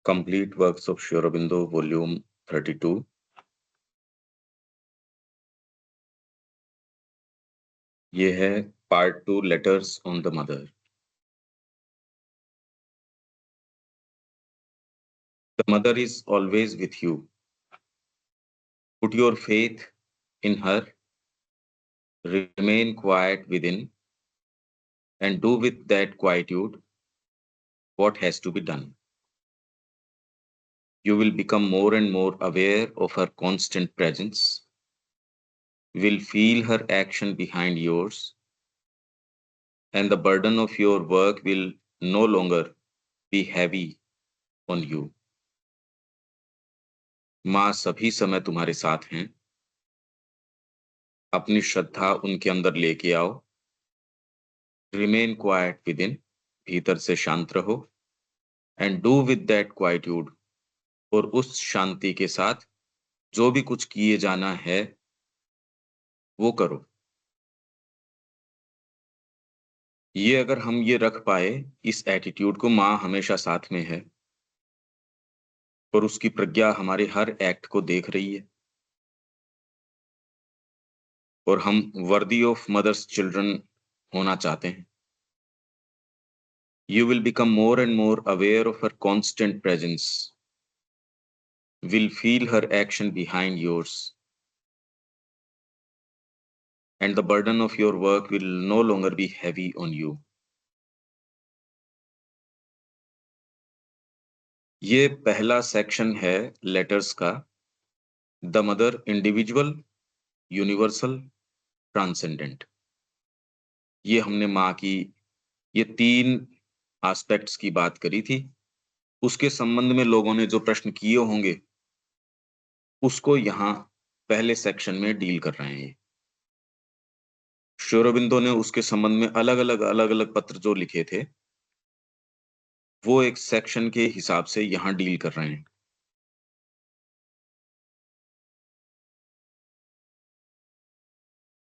Complete Works of Sri Aurobindo, Volume 32. ये है Part 2, Letters on the Mother. The mother is always with you. Put your faith in her, remain quiet within, and do with that quietude what has to be done. You will become more and more aware of her constant presence, will feel her action behind yours, and the burden of your work will no longer be heavy on you. माँ सभी समय तुम्हारे साथ हैं। अपनी श्रद्धा उनके अंदर लेके आओ। रिमेन क्वाइट विद इन, भीतर से शांत रहो। And do with that quietude, और उस शांति के साथ जो भी कुछ किए जाना है वो करो। ये अगर हम ये रख पाए इस एटीट्यूड को, माँ हमेशा साथ में है और उसकी प्रज्ञा हमारे हर एक्ट को देख रही है, और हम वर्दी ऑफ मदर्स चिल्ड्रन होना चाहते हैं। You will become more and more aware of her constant presence, will feel her action behind yours, and the burden of your work will no longer be heavy on you. ये पहला section है letters का, the mother individual, universal, transcendent. ये हमने माँ की ये 3 aspects की बात करी थी। उसके संबंध में लोगों ने जो प्रश्न किए होंगे उसको यहाँ पहले सेक्शन में डील कर रहे हैं। श्री अरबिंदो ने उसके संबंध में अलग-अलग पत्र जो लिखे थे वो एक सेक्शन के हिसाब से यहाँ डील कर रहे हैं।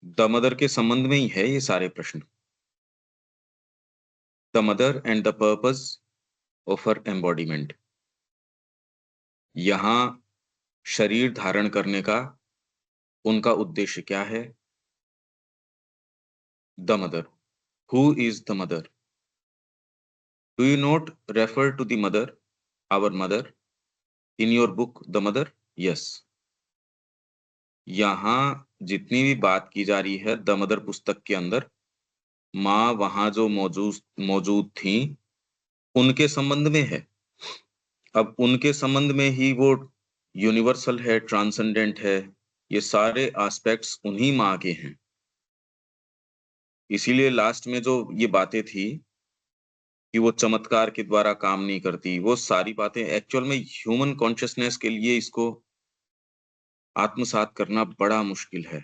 द मदर के संबंध में ही है ये सारे प्रश्न। The mother and the purpose of her embodiment. यहाँ शरीर धारण करने का उनका उद्देश्य क्या है? The mother, who is the mother? Do you not refer to the mother, our mother, in your book the mother? Yes. यहाँ जितनी भी बात की जा रही है द मदर पुस्तक के अंदर, माँ वहां जो मौजूद थी उनके संबंध में है। अब उनके संबंध में ही वो यूनिवर्सल है, ट्रांसेंडेंट है, ये सारे एस्पेक्ट्स उन्हीं माँ के हैं। इसीलिए लास्ट में जो ये बातें थी कि वो चमत्कार के द्वारा काम नहीं करती, वो सारी बातें एक्चुअल में ह्यूमन कॉन्शियसनेस के लिए इसको आत्मसात करना बड़ा मुश्किल है।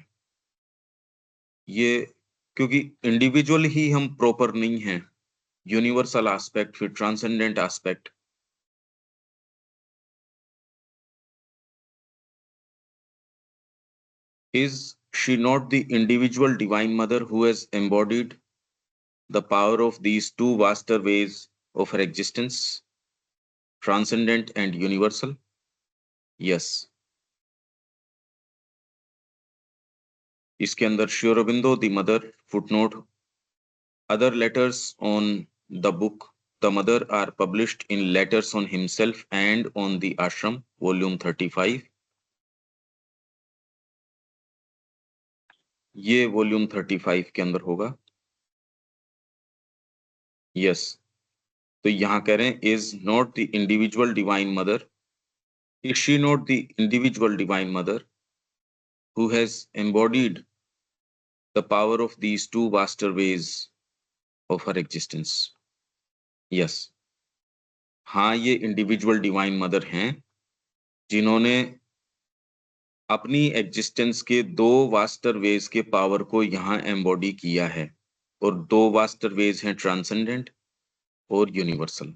ये क्योंकि इंडिविजुअल ही हम प्रॉपर नहीं हैं, यूनिवर्सल एस्पेक्ट फिर transcendent aspect. Is she not the individual divine mother who has embodied the power of these two vaster ways of her existence, transcendent and universal? Yes. इसके अंदर Shri Aurobindo the mother footnote, other letters on the book The Mother are published in Letters on Himself and on the Ashram, Volume 35. ये volume 35 के अंदर होगा। Yes, तो यहाँ कह रहे हैं is not the individual divine mother, is she not the individual divine mother who has embodied the power of these two vaster ways of her existence? Yes. हाँ, ये इंडिविजुअल डिवाइन मदर हैं जिन्होंने अपनी एग्जिस्टेंस के 2 वास्टर veg के power को यहाँ embody किया है, और 2 वास्टर वेज हैं ट्रांसेंडेंट और यूनिवर्सल।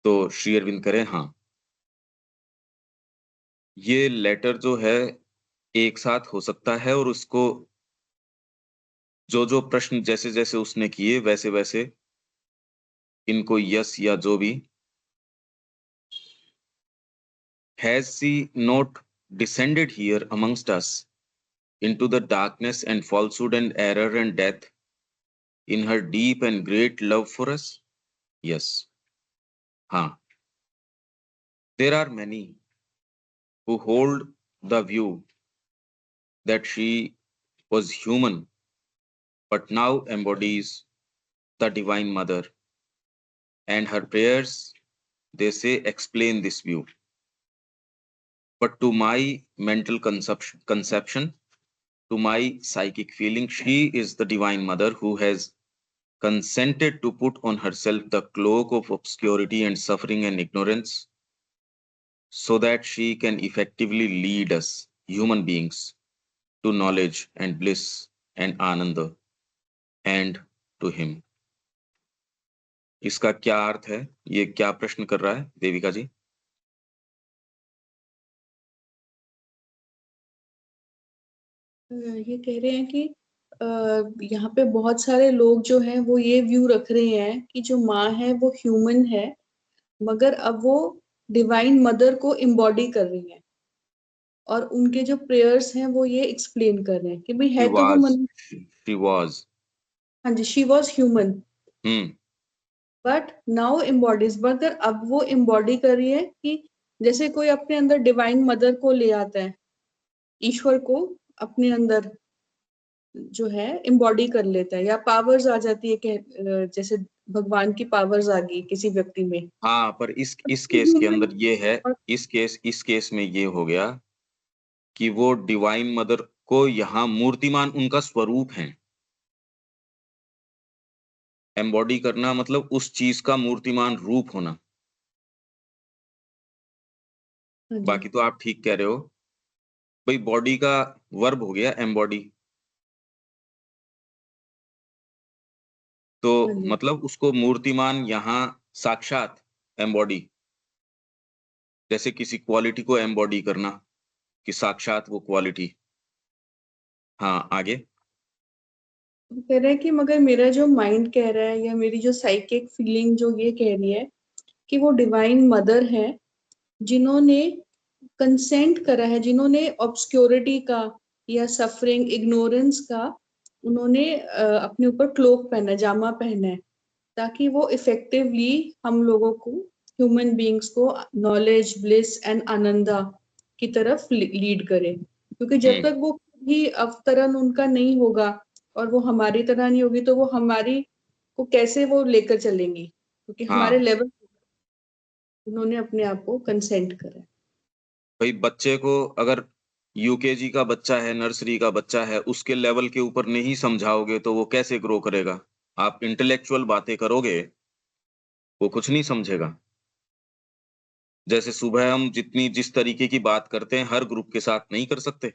तो श्री अरविंद करें हाँ, ये लेटर जो है एक साथ हो सकता है, और उसको जो प्रश्न जैसे-जैसे उसने किए वैसे-वैसे इनको यस या जो भी, has she not descended here amongst us into the darkness and falsehood and error and death in her deep and great love for us? Yes. हाँ. There are many who hold the view that she was human but now embodies the Divine Mother, and her prayers, they say, explain this view. But to my mental conception, to my psychic feeling, she is the Divine Mother who has consented to put on herself the cloak of obscurity and suffering and ignorance so that she can effectively lead us, human beings, to knowledge and bliss and ananda and to him. इसका क्या अर्थ है? ये क्या प्रश्न कर रहा है देविका जी? ये कह रहे हैं कि यहाँ पे बहुत सारे लोग जो हैं वो ये व्यू रख रहे हैं कि जो माँ है वो ह्यूमन है, मगर अब वो डिवाइन मदर को एम्बॉडी कर रही है, और उनके जो प्रेयर्स हैं वो ये एक्सप्लेन कर रहे हैं कि भाई She है तो वो was, मनुष्य। she was. हाँ जी, she was human hmm. But now embodies, मगर अब वो एम्बॉडी कर रही है कि जैसे कोई अपने अंदर डिवाइन मदर को ले आता है, ईश्वर को अपने अंदर जो है एम्बॉडी कर लेता है, या पावर्स आ जाती है जैसे भगवान की पावर्स आ गई किसी व्यक्ति में। हाँ, पर इस केस के ह्यूमन अंदर ये है, इस केस में ये हो गया कि वो डिवाइन मदर को यहाँ मूर्तिमान उनका स्वरूप है। एम्बॉडी करना मतलब उस चीज का मूर्तिमान रूप होना। हाँ जी, बाकी तो आप ठीक कह रहे हो भाई, बॉडी का वर्ब हो गया एम्बॉडी, तो हाँ जी, मतलब उसको मूर्तिमान यहाँ साक्षात एम्बॉडी, जैसे किसी क्वालिटी को एम्बॉडी करना कि साक्षात वो क्वालिटी। हाँ, आगे। वो कह रहे हैं कि मगर मेरा जो माइंड कह रहा है या मेरी जो साइकिक फीलिंग जो ये कह रही है कि वो डिवाइन मदर है जिन्होंने कंसेंट करा है, जिन्होंने ऑब्सक्योरिटी का या सफरिंग इग्नोरेंस का उन्होंने अपने ऊपर क्लोक पहना, जामा पहना है, ताकि वो इफेक्टिवली हम लोगों को, ह्यूमन बीइंग्स को नॉलेज, ब्लिस एंड आनंदा की तरफ लीड करे। क्योंकि जब हम्म. तक वो खुद ही अवतरण उनका नहीं होगा और वो हमारी तरह नहीं होगी, तो वो हमारी को कैसे वो लेकर चलेंगी, क्योंकि हमारे हाँ लेवल उन्होंने अपने आप को कंसेंट करा। भाई, बच्चे को अगर यूकेजी का बच्चा है, नर्सरी का बच्चा है, उसके लेवल के ऊपर नहीं समझाओगे तो वो कैसे ग्रो करेगा? आप इंटेलेक्चुअल बातें करोगे, वो कुछ नहीं समझेगा। जैसे सुबह हम जिस तरीके की बात करते हैं हर ग्रुप के साथ नहीं कर सकते।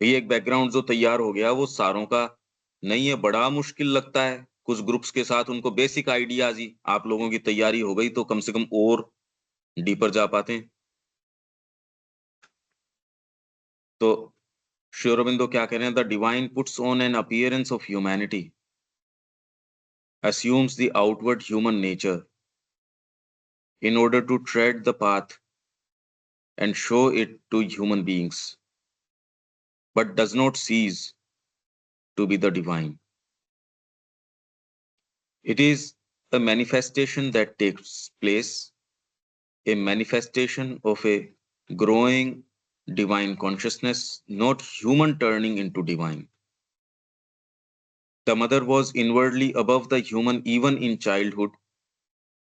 ये एक बैकग्राउंड जो तैयार हो गया वो सारों का नहीं है, बड़ा मुश्किल लगता है। कुछ ग्रुप्स के साथ उनको बेसिक आइडियाज ही, आप लोगों की तैयारी हो गई तो कम से कम और डीपर जा पाते हैं। तो श्री अरबिंदो क्या कह रहे हैं? The divine puts on an appearance of humanity, assumes the outward human nature in order to tread the path and show it to human beings, but does not cease to be the divine. It is a manifestation that takes place, a manifestation of a growing divine consciousness, not human turning into divine. The mother was inwardly above the human even in childhood,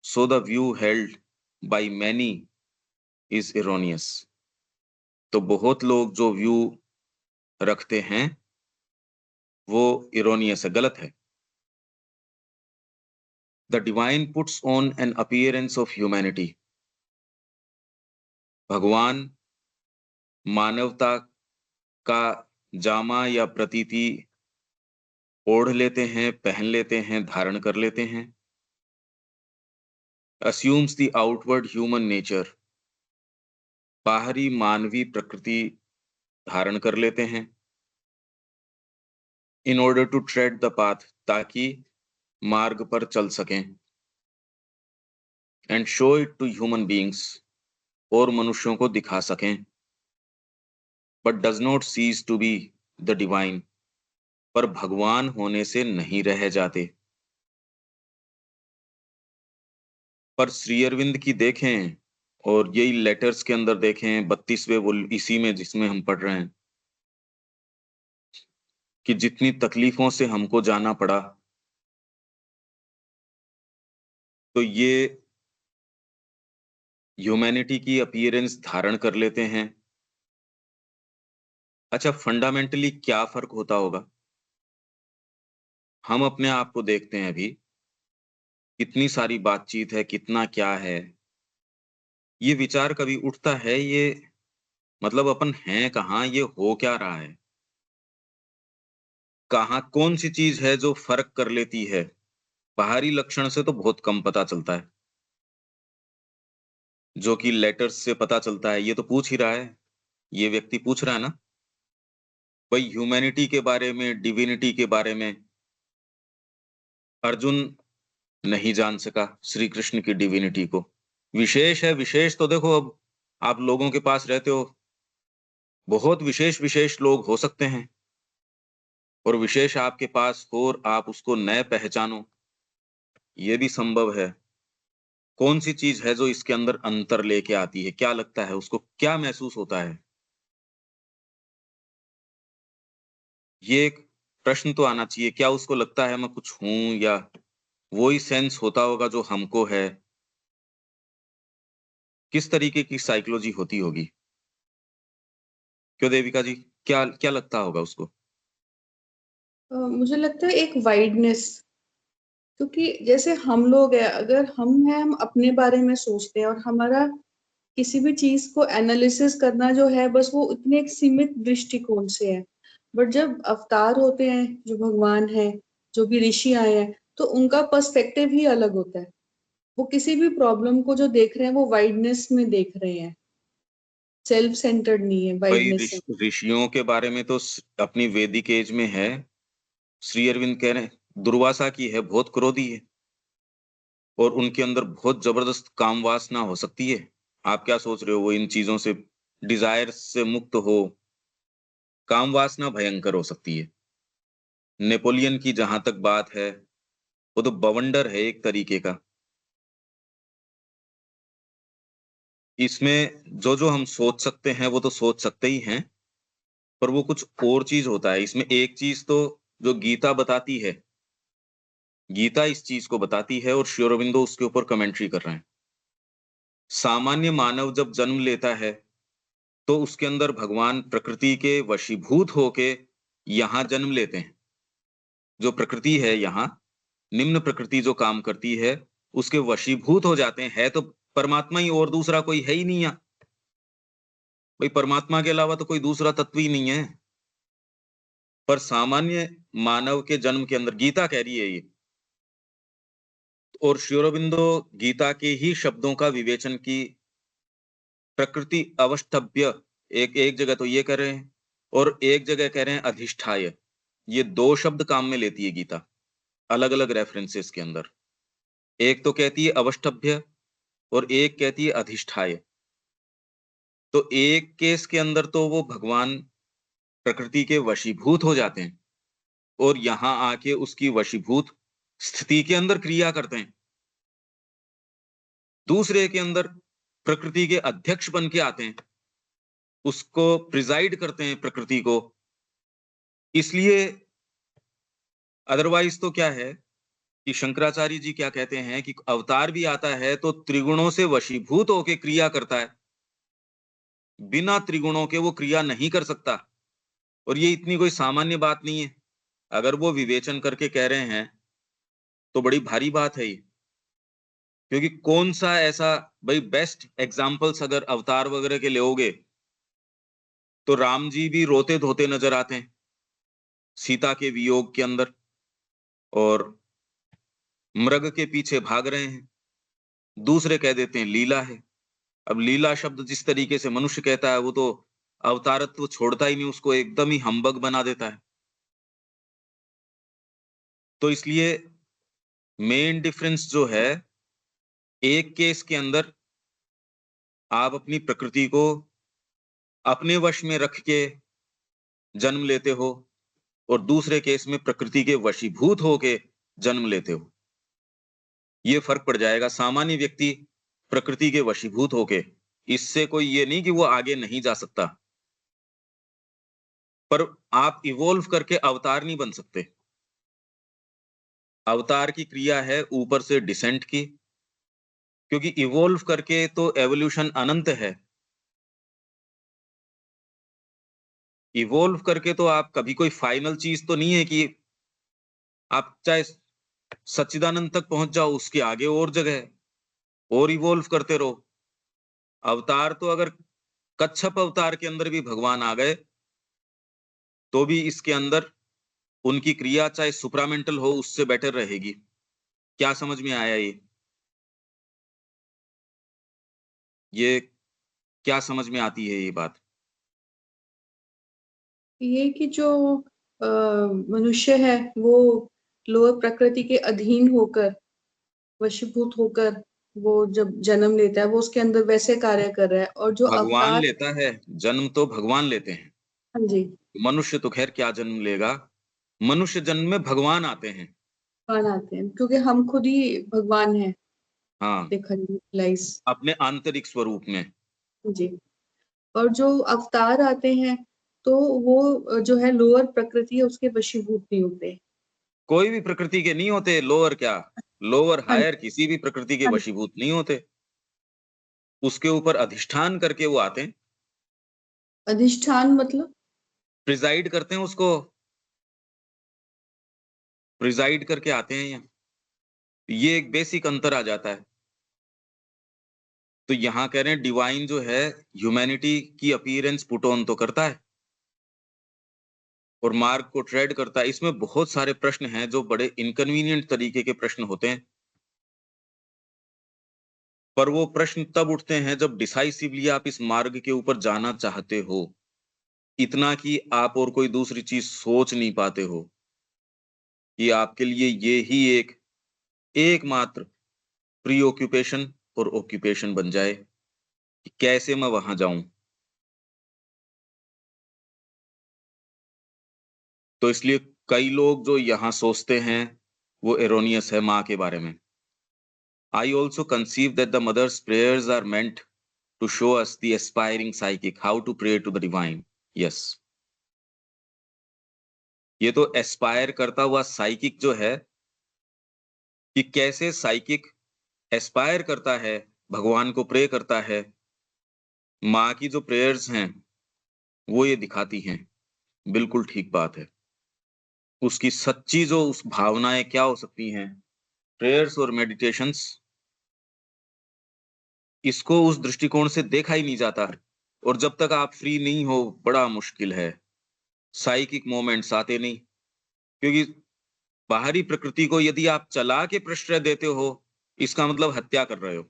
so the view held by many is erroneous. तो बहुत लोग जो view रखते हैं वो erroneous है, गलत है। The divine puts on an appearance of humanity, भगवान मानवता का जामा या प्रतीति ओढ़ लेते हैं, पहन लेते हैं, धारण कर लेते हैं। Assumes the outward human nature, बाहरी मानवी प्रकृति धारण कर लेते हैं। In order to tread the path, ताकि मार्ग पर चल सकें, and show it to human beings, और मनुष्यों को दिखा सकें, but does not cease to be the divine, पर भगवान होने से नहीं रह जाते। पर श्री अरविंद की देखें, और यही लेटर्स के अंदर देखें 32वें वो इसी में जिसमें हम पढ़ रहे हैं कि जितनी तकलीफों से हमको जाना पड़ा, तो ये ह्यूमैनिटी की अपीयरेंस धारण कर लेते हैं। अच्छा, फंडामेंटली क्या फर्क होता होगा? हम अपने आप को देखते हैं अभी, कितनी सारी बातचीत है, कितना क्या है, ये विचार कभी उठता है, ये मतलब अपन हैं कहाँ, ये हो क्या रहा है, कहाँ कौन सी चीज है जो फर्क कर लेती है? बाहरी लक्षण से तो बहुत कम पता चलता है, जो कि लेटर्स से पता चलता है। ये तो पूछ ही रहा है, ये व्यक्ति पूछ रहा है ना भाई, ह्यूमैनिटी के बारे में, डिविनिटी के बारे में। अर्जुन नहीं जान सका श्री कृष्ण की डिविनिटी को। विशेष है, विशेष तो देखो, अब आप लोगों के पास रहते हो, बहुत विशेष विशेष लोग हो सकते हैं, और विशेष आपके पास हो और आप उसको न पहचानो, ये भी संभव है। कौन सी चीज है जो इसके अंदर अंतर लेके आती है? क्या लगता है उसको, क्या महसूस होता है? ये एक प्रश्न तो आना चाहिए। क्या उसको लगता है मैं कुछ हूं, या वो ही सेंस होता होगा जो हमको है? किस तरीके की साइकोलॉजी होती होगी? क्यों देविका जी, क्या क्या लगता होगा उसको? मुझे लगता है एक वाइडनेस, क्योंकि जैसे हम लोग हैं, अगर हम हैं, हम अपने बारे में सोचते हैं और हमारा किसी भी चीज को एनालिसिस करना जो है बस वो इतने एक सीमित दृष्टिकोण से है। बट जब अवतार होते हैं, जो भगवान है, जो भी ऋषि आए हैं, तो उनका पर्सपेक्टिव ही अलग होता है। वो किसी भी प्रॉब्लम को जो देख रहे हैं वो वाइडनेस में देख रहे हैं, सेल्फ सेंटर्ड नहीं है, भाई वाइडनेस है। ऋषियों के बारे में तो अपनी वैदिक एज में है, श्री अरविंद कह रहे हैं दुर्वासा की है, बहुत क्रोधी है, और उनके अंदर बहुत जबरदस्त काम वासना हो सकती है। आप क्या सोच रहे हो, वो इन चीजों से, डिजायर से मुक्त हो? काम वासना भयंकर हो सकती है। नेपोलियन की जहां तक बात है, वो तो बवंडर है एक तरीके का। इसमें जो जो हम सोच सकते हैं वो तो सोच सकते ही हैं, पर वो कुछ और चीज होता है इसमें। एक चीज तो जो गीता बताती है, गीता इस चीज को बताती है, और श्री अरविंदो उसके ऊपर कमेंट्री कर रहे हैं। सामान्य मानव जब जन्म लेता है, तो उसके अंदर भगवान प्रकृति के वशीभूत होके यहाँ जन्म लेते हैं। जो प्रकृति है यहाँ, निम्न प्रकृति जो काम करती है, उसके वशीभूत हो जाते हैं। है तो परमात्मा ही, और दूसरा कोई है ही नहीं यहाँ। भाई परमात्मा के अलावा तो कोई दूसरा तत्व ही नहीं है। पर सामान्य मानव के जन्म के अंदर, गीता कह रही है ये, और श्री अरबिंदो गीता के ही शब्दों का विवेचन की प्रकृति अवष्टभ्य, एक एक जगह तो ये कर रहे हैं, और एक जगह कह रहे हैं अधिष्ठाय। ये दो शब्द काम में लेती है गीता, अलग अलग रेफरेंसेस के अंदर। एक तो कहती है अवष्टभ्य, और एक कहती है अधिष्ठाय। तो एक केस के अंदर तो वो भगवान प्रकृति के वशीभूत हो जाते हैं, और यहां आके उसकी वशीभूत स्थिति के अंदर क्रिया करते हैं। दूसरे के अंदर प्रकृति के अध्यक्ष बन के आते हैं, उसको प्रिजाइड करते हैं प्रकृति को। इसलिए अदरवाइज तो क्या है कि शंकराचार्य जी क्या कहते हैं कि अवतार भी आता है तो त्रिगुणों से वशीभूत होकर क्रिया करता है, बिना त्रिगुणों के वो क्रिया नहीं कर सकता। और ये इतनी कोई सामान्य बात नहीं है। अगर वो विवेचन करके कह रहे हैं तो बड़ी भारी बात है ये। क्योंकि कौन सा ऐसा, भाई बेस्ट एग्जाम्पल्स अगर अवतार वगैरह के लोगे, तो राम जी भी रोते धोते नजर आते हैं सीता के वियोग के अंदर, और मृग के पीछे भाग रहे हैं। दूसरे कह देते हैं लीला है। अब लीला शब्द जिस तरीके से मनुष्य कहता है, वो तो अवतारत्व छोड़ता ही नहीं, उसको एकदम ही हम्बग बना देता है। तो इसलिए मेन डिफरेंस जो है, एक केस के अंदर आप अपनी प्रकृति को अपने वश में रख के जन्म लेते हो और दूसरे केस में प्रकृति के वशीभूत होके जन्म लेते हो। ये फर्क पड़ जाएगा। सामान्य व्यक्ति प्रकृति के वशीभूत होके, इससे कोई ये नहीं कि वो आगे नहीं जा सकता, पर आप इवॉल्व करके अवतार नहीं बन सकते। अवतार की क्रिया है ऊपर से डिसेंट की, क्योंकि इवॉल्व करके तो एवोल्यूशन अनंत है। इवॉल्व करके तो आप कभी कोई फाइनल चीज तो नहीं है कि आप चाहे सच्चिदानंद तक पहुंच जाओ, उसके आगे और जगह है, और इवॉल्व करते रहो। अवतार तो अगर कच्छप अवतार के अंदर भी भगवान आ गए, तो भी इसके अंदर उनकी क्रिया चाहे सुप्रामेंटल हो, उससे बेटर रहेगी। क्या समझ में आया ये? ये क्या समझ में आती है ये बात? ये कि जो मनुष्य है वो लोअर प्रकृति के अधीन होकर, वशीभूत होकर वो जब जन्म लेता है वो उसके अंदर वैसे कार्य कर रहा है, और जो भगवान अवतार। लेता है जन्म, तो भगवान लेते हैं। हाँ जी। मनुष्य तो खैर क्या जन्म लेगा, मनुष्य जन्म में भगवान आते हैं। भगवान आते हैं क्योंकि हम खुद ही भगवान हैं, हाँ, देखा यूटिलाइज। अपने आंतरिक स्वरूप में। जी। और जो अवतार आते हैं तो वो जो है लोअर प्रकृति है उसके वशीभूत नहीं होते। कोई भी प्रकृति के नहीं होते, लोअर क्या, लोअर हाँ हायर किसी भी प्रकृति के हाँ। वशीभूत नहीं होते। उसके ऊपर अधिष्ठान करके वो आते हैं, अधिष्ठान मतलब? प्रिजाइड करते हैं उसको, प्रिजाइड करके आते हैं यहाँ। ये एक बेसिक अंतर आ जाता है। तो यहाँ कह रहे हैं डिवाइन जो है ह्यूमैनिटी की अपीयरेंस पुट ऑन तो करता है और मार्ग को ट्रेड करता है। इसमें बहुत सारे प्रश्न हैं जो बड़े इनकन्वीनियंट तरीके के प्रश्न होते हैं, पर वो प्रश्न तब उठते हैं जब डिसाइसिवली आप इस मार्ग के ऊपर जाना चाहते हो, इतना कि आप और कोई दूसरी चीज सोच नहीं पाते हो, कि आपके लिए ये ही एक एकमात्र प्री ऑक्यूपेशन और ऑक्यूपेशन बन जाए कि कैसे मैं वहां जाऊं। तो इसलिए कई लोग जो यहाँ सोचते हैं वो एरोनियस है माँ के बारे में। I also conceive that the mother's prayers are meant to show us the aspiring psychic how to pray to the divine. Yes. ये तो एस्पायर करता हुआ साइकिक जो है, कि कैसे साइकिक एस्पायर करता है, भगवान को प्रे करता है, माँ की जो प्रेयर्स हैं वो ये दिखाती हैं। बिल्कुल ठीक बात है। उसकी सच्ची जो उस भावनाएं क्या हो सकती हैं, प्रेयर्स और मेडिटेशंस, इसको उस दृष्टिकोण से देखा ही नहीं जाता। और जब तक आप फ्री नहीं हो, बड़ा मुश्किल है। साइकिक मोमेंट्स आते नहीं, क्योंकि बाहरी प्रकृति को यदि आप चला के प्रश्रय देते हो, इसका मतलब हत्या कर रहे हो।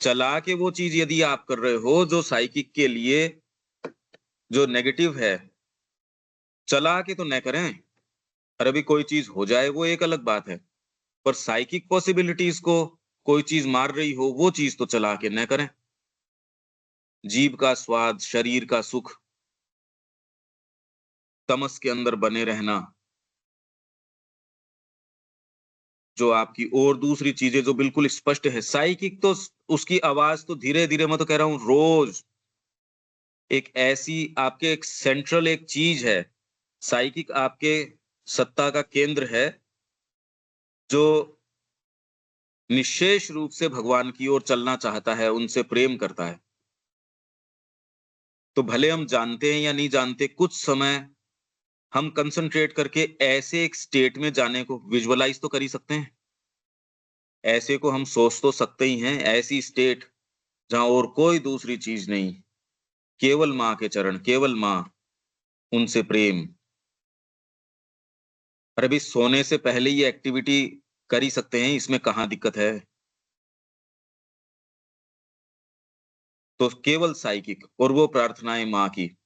चला के वो चीज यदि आप कर रहे हो जो साइकिक के लिए जो नेगेटिव है, चला के तो न करें। और अभी कोई चीज हो जाए वो एक अलग बात है, पर साइकिक पॉसिबिलिटीज को कोई चीज मार रही हो, वो चीज तो चला के न करें। जीभ का स्वाद, शरीर का सुख, तमस के अंदर बने रहना, जो आपकी और दूसरी चीजें जो बिल्कुल स्पष्ट है। साइकिक तो उसकी आवाज तो धीरे धीरे, मैं तो कह रहा हूं रोज एक ऐसी आपके एक सेंट्रल एक चीज है। साइकिक आपके सत्ता का केंद्र है, जो निश्शेष रूप से भगवान की ओर चलना चाहता है, उनसे प्रेम करता है। तो भले हम जानते हैं या नहीं जानते, कुछ समय हम कंसंट्रेट करके ऐसे एक स्टेट में जाने को विजुअलाइज तो कर ही सकते हैं। ऐसे को हम सोच तो सकते ही हैं, ऐसी स्टेट जहां और कोई दूसरी चीज नहीं, केवल माँ के चरण, केवल माँ, उनसे प्रेम। और अभी सोने से पहले ये एक्टिविटी कर ही सकते हैं, इसमें कहाँ दिक्कत है? तो केवल साइकिक और वो प्रार्थनाएं माँ की,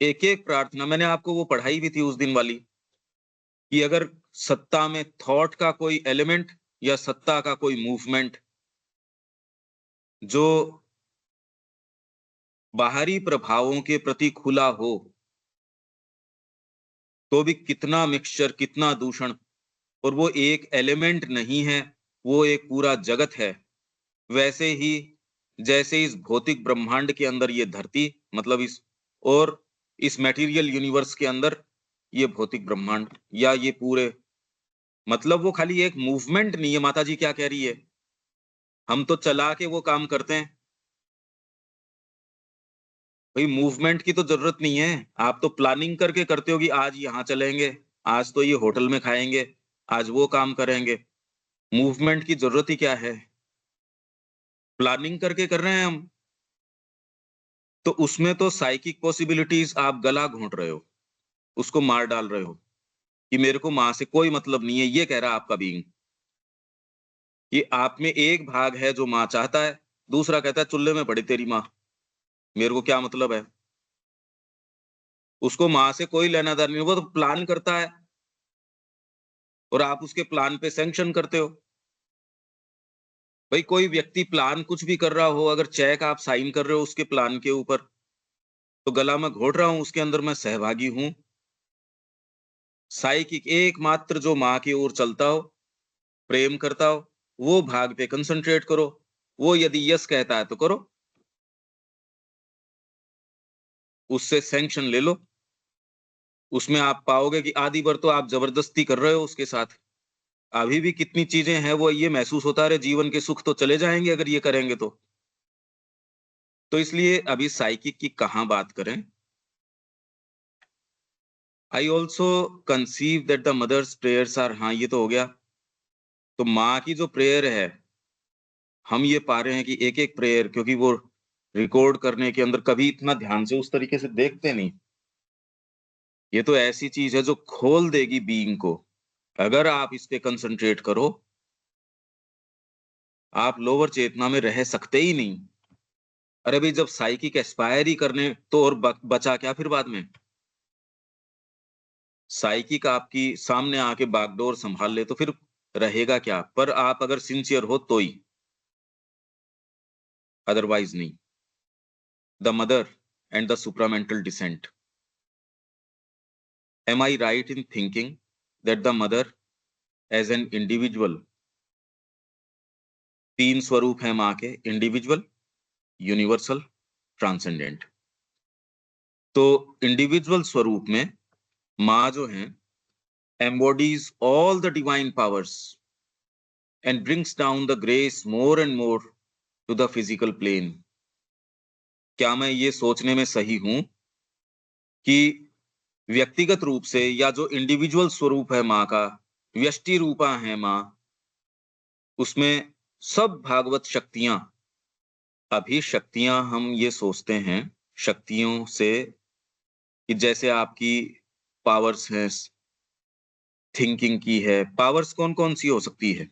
एक एक प्रार्थना मैंने आपको वो पढ़ाई भी थी उस दिन वाली, कि अगर सत्ता में थॉट का कोई एलिमेंट या सत्ता का कोई मूवमेंट जो बाहरी प्रभावों के प्रति खुला हो, तो भी कितना मिक्सचर, कितना दूषण, और वो एक एलिमेंट नहीं है, वो एक पूरा जगत है। वैसे ही जैसे इस भौतिक ब्रह्मांड के अंदर ये धरती, मतलब इस मटेरियल यूनिवर्स के अंदर ये भौतिक ब्रह्मांड या ये पूरे, मतलब वो खाली एक मूवमेंट नहीं है। माता जी क्या कह रही है, हम तो चला के वो काम करते हैं। भाई मूवमेंट की तो जरूरत नहीं है, आप तो प्लानिंग करके करते हो कि आज यहाँ चलेंगे, आज तो ये होटल में खाएंगे, आज वो काम करेंगे। मूवमेंट की जरूरत ही क्या है, प्लानिंग करके कर रहे हैं हम। तो उसमें तो साइकिक पॉसिबिलिटीज आप गला घोंट रहे हो, उसको मार डाल रहे हो कि मेरे को माँ से कोई मतलब नहीं है, ये कह रहा है आपका बीइंग। कि आप में एक भाग है जो माँ चाहता है, दूसरा कहता है चुल्ले में पड़ी तेरी माँ, मेरे को क्या मतलब है। उसको माँ से कोई लेना देना नहीं, वो तो प्लान करता है और आप उसके प्लान पे सैंक्शन करते हो। भाई कोई व्यक्ति प्लान कुछ भी कर रहा हो, अगर चेक आप साइन कर रहे हो उसके प्लान के ऊपर, तो गला में घोट रहा हूं, उसके अंदर मैं सहभागी हूं। साइकिक एकमात्र जो माँ की ओर चलता हो, प्रेम करता हो, वो भाग पे कंसंट्रेट करो। वो यदि यस कहता है तो करो, उससे सैंक्शन ले लो। उसमें आप पाओगे कि आधी बार तो आप जबरदस्ती कर रहे हो उसके साथ। अभी भी कितनी चीजें हैं वो ये महसूस होता है, जीवन के सुख तो चले जाएंगे अगर ये करेंगे तो इसलिए अभी साइकिक की कहां बात करें। I also conceive that the mother's prayers are, हाँ ये तो हो गया। तो माँ की जो प्रेयर है, हम ये पा रहे हैं कि एक एक प्रेयर, क्योंकि वो रिकॉर्ड करने के अंदर कभी इतना ध्यान से उस तरीके से देखते नहीं। ये तो ऐसी चीज है जो खोल देगी बीइंग को। अगर आप इस पे कंसंट्रेट करो, आप लोअर चेतना में रह सकते ही नहीं। अरे भाई जब साइकिक एक्सपायर ही करने तो और बचा क्या फिर बाद में। साइकिक आपकी सामने आके बागडोर संभाल ले तो फिर रहेगा क्या, पर आप अगर सिंसियर हो तो ही, अदरवाइज नहीं। The mother and the supramental descent, am I right in thinking that the mother as an individual, तीन स्वरूप है माँ के, इंडिविजुअल, यूनिवर्सल, ट्रांसेंडेंट। तो इंडिविजुअल स्वरूप में माँ जो है embodies all the divine powers and brings down the grace more and more to the physical plane। क्या मैं ये सोचने में सही हूं कि व्यक्तिगत रूप से या जो इंडिविजुअल स्वरूप है माँ का, व्यष्टि रूपा है माँ, उसमें सब भागवत शक्तियां, अभी शक्तियां हम ये सोचते हैं शक्तियों से कि जैसे आपकी पावर्स हैं, थिंकिंग की है, पावर्स कौन कौन सी हो सकती है,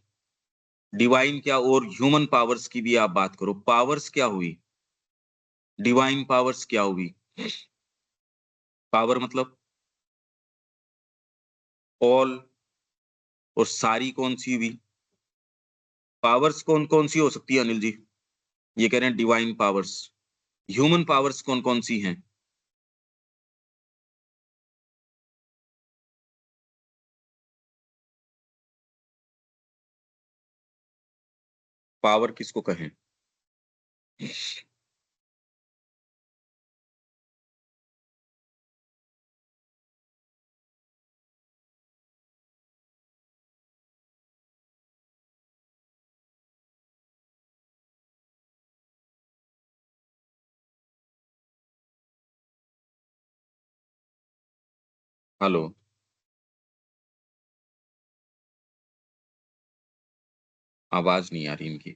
डिवाइन क्या, और ह्यूमन पावर्स की भी आप बात करो, पावर्स क्या हुई, डिवाइन पावर्स क्या हुई। पावर मतलब ऑल, और सारी कौन सी हुई। पावर्स कौन कौन सी हो सकती है अनिल जी, ये कह रहे हैं डिवाइन पावर्स। ह्यूमन पावर्स कौन कौन सी हैं। पावर किसको कहें। हेलो, आवाज नहीं आ रही इनकी।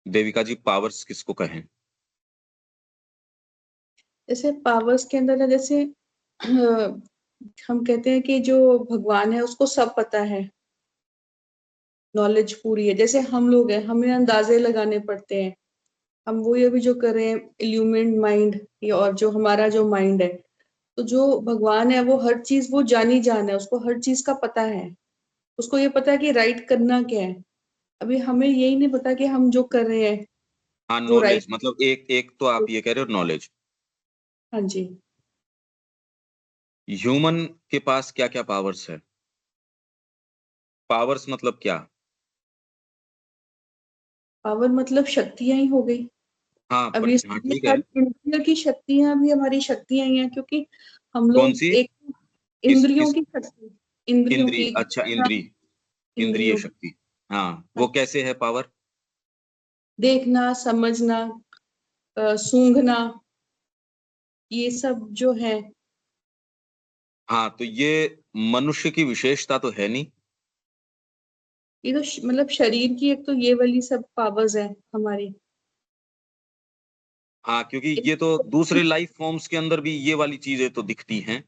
देविका जी पावर्स किसको कहें। जैसे पावर्स के अंदर ना, जैसे हम कहते हैं कि जो भगवान है उसको सब पता है, नॉलेज पूरी है। जैसे हम लोग हैं, हमें अंदाजे लगाने पड़ते हैं। हम वो ये भी जो कर रहे हैं इल्यूमिनेट माइंड, और जो हमारा जो माइंड है, तो जो भगवान है वो हर चीज, वो जानी जान है, उसको हर चीज का पता है। उसको ये पता है कि राइट करना क्या है। अभी हमें यही नहीं पता कि हम जो कर रहे हैं हाँ, वो नॉलेज राइट। मतलब एक एक तो आप ये कह रहे हो नॉलेज। हाँ जी। ह्यूमन के पास क्या क्या पावर्स है? पावर्स मतलब क्या? पावर मतलब शक्तियां ही हो गई। हाँ अब पर हाँ ये ठीक है। सारी इंद्रियों की शक्तियां भी हमारी शक्तियां ही हैं, क्योंकि हम कौन लोग सी? एक इंद्रियों किस? की शक्ति, इंद्रियों इंद्री, की, अच्छा इंद्री, इंद्रिय इंद्रियों की। शक्ति। हाँ, हाँ, वो कैसे है पावर? देखना, समझना, सूंघना, ये सब जो है। हाँ, तो ये मनुष्य की विशेषता तो है नहीं। ये तो मतलब शरीर की एक तो ये वाली सब पावर्स है हमारी। हाँ, क्योंकि ये तो दूसरे लाइफ फॉर्म्स के अंदर भी ये वाली चीजें तो दिखती हैं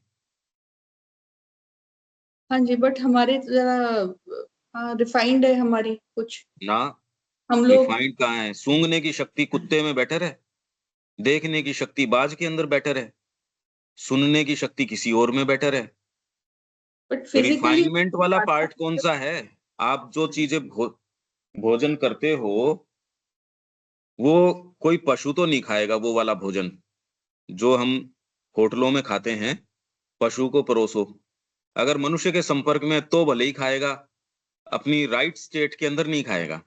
हाँ जी, बट हमारे जरा रिफाइंड है हमारी कुछ। ना। हम लोग। रिफाइंड कहाँ है? सूंघने की शक्ति कुत्ते में बेटर है, देखने की शक्ति बाज के अंदर बेटर है, सुनने की शक्ति किसी और में बेटर है। बट फिजिकली रिफाइनमेंट वाला पार्ट कौन सा है? आप जो चीजें भोजन करते हो, वो कोई पशु तो नहीं खाएगा वो वाला भोजन जो हम होटलों में खाते हैं। पशु को परोसो, अगर मनुष्य के संपर्क में तो भले ही खाएगा, अपनी राइट स्टेट के अंदर नहीं खाएगा।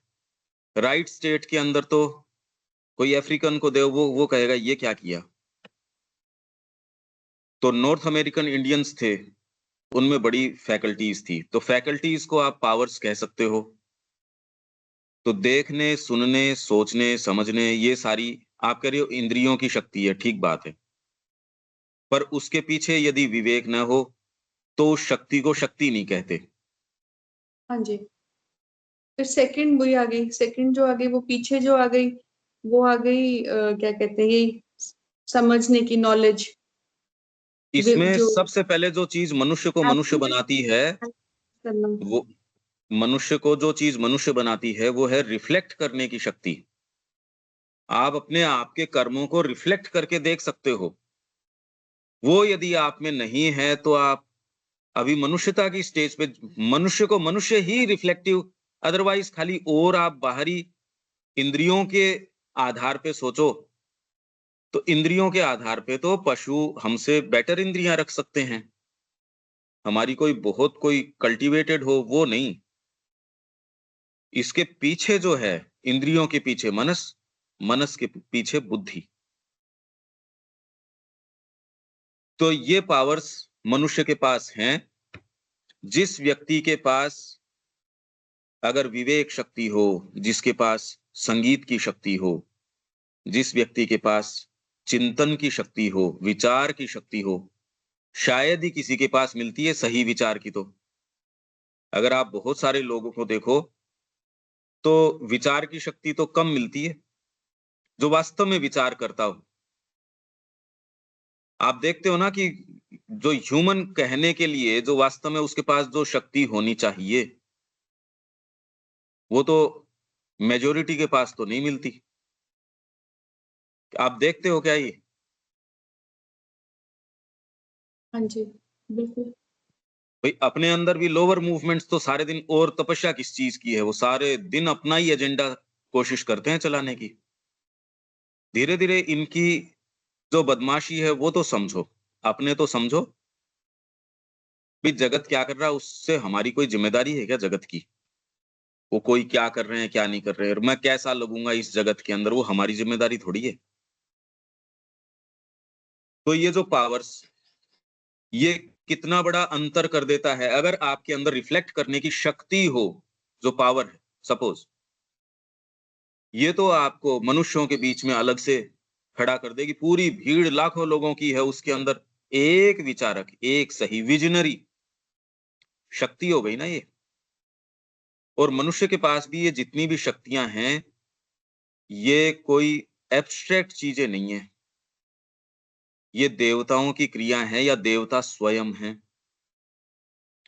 राइट स्टेट के अंदर तो कोई अफ्रीकन को दे, वो कहेगा ये क्या किया। तो नॉर्थ अमेरिकन इंडियंस थे, उनमें बड़ी फैकल्टीज थी, तो फैकल्टीज को आप पावर्स कह सकते हो। तो देखने, सुनने, सोचने, समझने, ये सारी आप कह रहे हो इंद्रियों की शक्ति है, ठीक बात है। पर उसके पीछे यदि विवेक न हो, तो उस शक्ति को शक्ति नहीं कहते। हाँ जी। फिर सेकंड वही आ गई, सेकंड जो आ गई वो पीछे जो आ गई, वो आ गई क्या कहते हैं, यही समझने की नॉलेज। इसमें जो सबसे पहले जो चीज मनुष्य को मनुष्य बनाती है, करना। वो मनुष्य को जो चीज मनुष्य बनाती है वो है रिफ्लेक्ट करने की शक्ति। आप अपने आप के कर्मों को रिफ्लेक्ट करके देख सकते हो। वो यदि आप में नहीं है तो आप अभी मनुष्यता की स्टेज पे, मनुष्य को मनुष्य ही रिफ्लेक्टिव, अदरवाइज खाली और आप बाहरी इंद्रियों के आधार पे सोचो, तो इंद्रियों के आधार पे तो पशु हमसे बेटर इंद्रियां रख सकते हैं। हमारी कोई बहुत कोई कल्टीवेटेड हो वो नहीं। इसके पीछे जो है, इंद्रियों के पीछे मनस, मनस के पीछे बुद्धि। तो ये पावर्स मनुष्य के पास हैं। जिस व्यक्ति के पास अगर विवेक शक्ति हो, जिसके पास संगीत की शक्ति हो, जिस व्यक्ति के पास चिंतन की शक्ति हो, विचार की शक्ति हो, शायद ही किसी के पास मिलती है सही विचार की तो। अगर आप बहुत सारे लोगों को देखो, तो विचार की शक्ति तो कम मिलती है, जो वास्तव में विचार करता हो। आप देखते हो ना कि जो ह्यूमन कहने के लिए जो वास्तव में उसके पास जो शक्ति होनी चाहिए, वो तो मेजॉरिटी के पास तो नहीं मिलती। आप देखते हो क्या ये? हाँ जी, बिल्कुल। भाई अपने अंदर भी लोअर मूवमेंट्स तो सारे दिन, और तपस्या किस चीज की है, वो सारे दिन अपना ही एजेंडा कोशिश करते हैं चलाने की। धीरे धीरे इनकी जो बदमाशी है वो तो समझो, अपने तो समझो। भी जगत क्या कर रहा है उससे हमारी कोई जिम्मेदारी है क्या जगत की? वो कोई क्या कर रहे हैं क्या नहीं कर रहे हैं और मैं कैसा लगूंगा इस जगत के अंदर, वो हमारी जिम्मेदारी थोड़ी है। तो ये जो पावर्स, ये कितना बड़ा अंतर कर देता है अगर आपके अंदर रिफ्लेक्ट करने की शक्ति हो। जो पावर है, सपोज ये तो आपको मनुष्यों के बीच में अलग से खड़ा कर देगी। पूरी भीड़ लाखों लोगों की है, उसके अंदर एक विचारक, एक सही विजनरी शक्ति हो गई ना ये। और मनुष्य के पास भी ये जितनी भी शक्तियां हैं, ये कोई एब्स्ट्रैक्ट चीजें नहीं है। ये देवताओं की क्रिया है या देवता स्वयं है।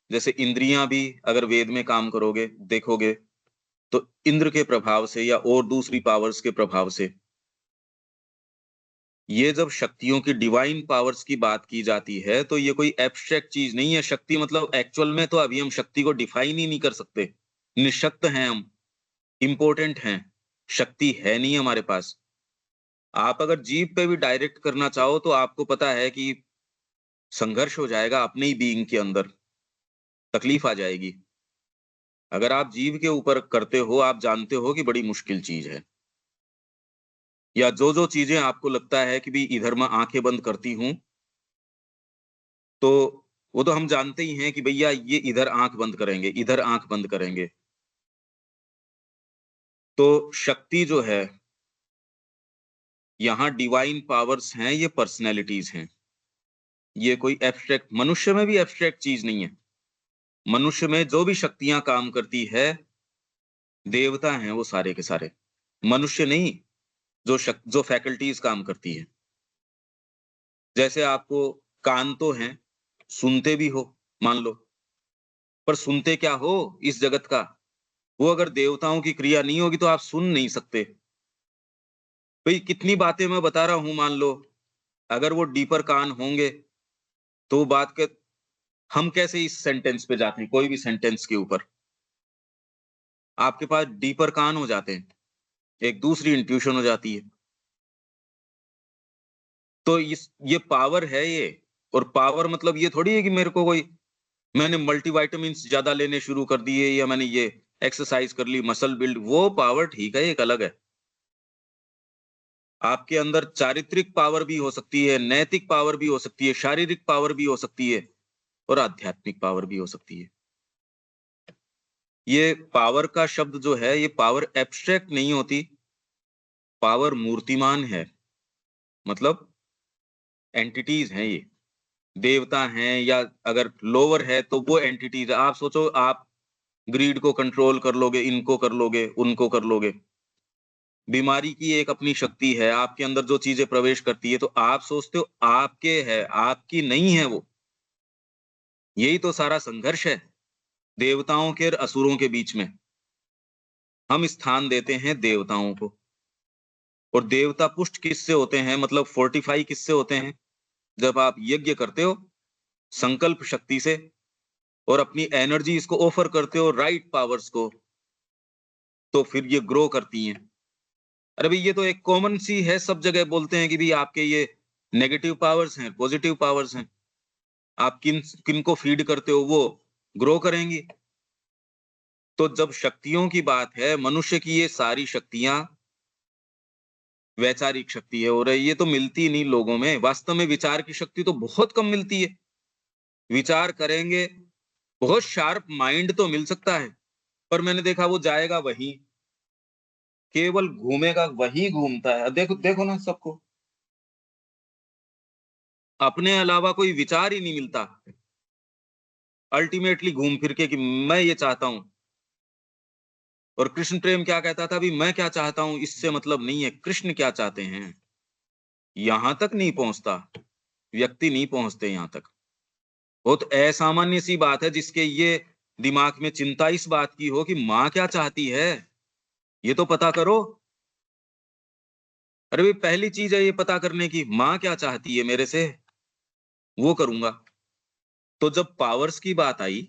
जैसे इंद्रियां भी अगर वेद में काम करोगे देखोगे, तो इंद्र के प्रभाव से या और दूसरी पावर्स के प्रभाव से ये जब शक्तियों की डिवाइन पावर्स की बात की जाती है तो ये कोई एब्स्ट्रैक्ट चीज नहीं है। शक्ति मतलब एक्चुअल में तो अभी हम शक्ति को डिफाइन ही नहीं कर सकते। निशक्त हैं हम, इंपॉर्टेंट हैं, शक्ति है नहीं हमारे पास। आप अगर जीव पे भी डायरेक्ट करना चाहो तो आपको पता है कि संघर्ष हो जाएगा अपने ही बीइंग के अंदर, तकलीफ आ जाएगी। अगर आप जीव के ऊपर करते हो, आप जानते हो कि बड़ी मुश्किल चीज है। या जो चीजें आपको लगता है कि भी इधर मैं आंखें बंद करती हूं, तो वो तो हम जानते ही हैं कि भैया ये इधर आंख बंद करेंगे, इधर आंख बंद करेंगे। तो शक्ति जो है, यहाँ डिवाइन पावर्स हैं, ये पर्सनैलिटीज हैं। ये कोई एब्स्ट्रैक्ट, मनुष्य में भी एब्स्ट्रैक्ट चीज नहीं है। मनुष्य में जो भी शक्तियां काम करती है, देवता हैं वो सारे के सारे, मनुष्य नहीं। जो फैकल्टीज काम करती है, जैसे आपको कान तो हैं, सुनते भी हो, मान लो, पर सुनते क्या हो इस जगत का? वो अगर देवताओं की क्रिया नहीं होगी तो आप सुन नहीं सकते। भाई कितनी बातें मैं बता रहा हूं, मान लो अगर वो डीपर कान होंगे तो बात के हम कैसे इस सेंटेंस पे जाते हैं, कोई भी सेंटेंस के ऊपर आपके पास डीपर कान हो जाते हैं, एक दूसरी इंट्यूशन हो जाती है। तो ये पावर है ये। और पावर मतलब ये थोड़ी है कि मेरे को कोई, मैंने मल्टीविटामिन्स ज्यादा लेने शुरू कर दिए या मैंने ये एक्सरसाइज कर ली, मसल बिल्ड, वो पावर ठीक है, एक अलग है। आपके अंदर चारित्रिक पावर भी हो सकती है, नैतिक पावर भी हो सकती है, शारीरिक पावर भी हो सकती है, और आध्यात्मिक पावर भी हो सकती है। ये पावर का शब्द जो है, ये पावर एब्स्ट्रैक्ट नहीं होती, पावर मूर्तिमान है। मतलब एंटिटीज हैं ये, देवता हैं, या अगर लोअर है तो वो एंटिटीज। आप सोचो, आप ग्रीड को कंट्रोल कर लोगे, इनको कर लोगे, उनको कर लोगे। बीमारी की एक अपनी शक्ति है, आपके अंदर जो चीजें प्रवेश करती है तो आप सोचते हो आपके है, आपकी नहीं है वो। यही तो सारा संघर्ष है देवताओं के और असुरों के बीच में। हम स्थान देते हैं देवताओं को, और देवता पुष्ट किससे होते हैं, मतलब फोर्टिफाई किससे होते हैं? जब आप यज्ञ करते हो संकल्प शक्ति से, और अपनी एनर्जी इसको ऑफर करते हो राइट पावर्स को, तो फिर ये ग्रो करती हैं। अरे भाई ये तो एक कॉमन सी है, सब जगह बोलते हैं कि भाई आपके ये नेगेटिव पावर्स हैं, पॉजिटिव पावर्स हैं, आप किन किन को फीड करते हो वो ग्रो करेंगी। तो जब शक्तियों की बात है, मनुष्य की ये सारी शक्तियां वैचारिक शक्ति है, और ये तो मिलती नहीं लोगों में। वास्तव में विचार की शक्ति तो बहुत कम मिलती है। विचार करेंगे, बहुत शार्प माइंड तो मिल सकता है, पर मैंने देखा वो जाएगा वही, केवल घूमेगा, वही घूमता है। देखो देखो ना सबको, अपने अलावा कोई विचार ही नहीं मिलता। अल्टीमेटली घूम फिर के कि मैं ये चाहता हूं। और कृष्ण प्रेम क्या कहता था, भी मैं क्या चाहता हूं इससे मतलब नहीं है, कृष्ण क्या चाहते हैं, यहां तक नहीं पहुंचता, व्यक्ति नहीं पहुंचते यहां तक। बहुत असामान्य सी बात है जिसके ये दिमाग में चिंता इस बात की हो कि माँ क्या चाहती है, ये तो पता करो। अरे भाई पहली चीज है ये पता करने की, माँ क्या चाहती है मेरे से, वो करूंगा। तो जब पावर्स की बात आई,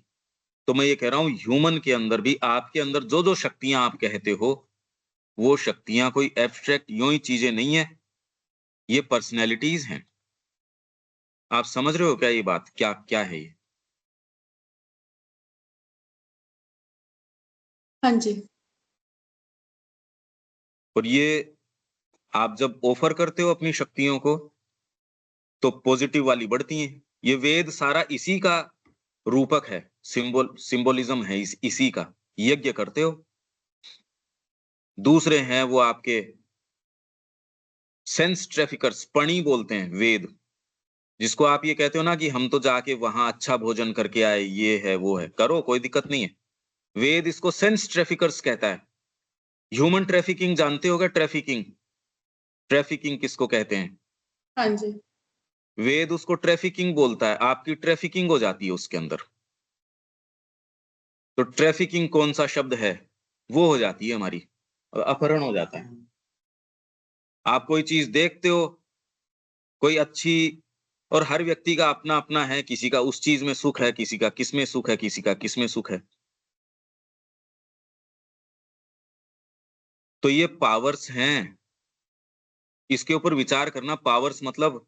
तो मैं ये कह रहा हूं ह्यूमन के अंदर भी, आपके अंदर जो जो शक्तियां आप कहते हो, वो शक्तियां कोई एब्स्ट्रैक्ट यूं ही चीजें नहीं है, ये पर्सनैलिटीज हैं। आप समझ रहे हो क्या ये बात, क्या क्या है ये? हाँ जी। और ये आप जब ऑफर करते हो अपनी शक्तियों को, तो पॉजिटिव वाली बढ़ती हैं। ये वेद सारा इसी का रूपक है, सिंबोलिज्म है इसी का। यज्ञ करते हो, दूसरे हैं वो आपके सेंस ट्रैफिकर्स, पणी बोलते हैं वेद, जिसको आप ये कहते हो ना कि हम तो जाके वहां अच्छा भोजन करके आए, ये है वो है, करो कोई दिक्कत नहीं है। वेद इसको सेंस ट्रैफिकर्स कहता है। ह्यूमन ट्रैफिकिंग जानते होगा, ट्रैफिकिंग, ट्रैफिकिंग किसको कहते हैं? हाँ जी। वेद उसको ट्रैफिकिंग बोलता है, आपकी ट्रैफिकिंग हो जाती है उसके अंदर। तो ट्रैफिकिंग कौन सा शब्द है, वो हो जाती है हमारी, अपहरण हो जाता है। आप कोई चीज देखते हो, कोई अच्छी, और हर व्यक्ति का अपना अपना है, किसी का उस चीज में सुख है, किसी का किसमें सुख है, किसी का किसमें सुख है। तो ये पावर्स हैं, इसके ऊपर विचार करना। पावर्स मतलब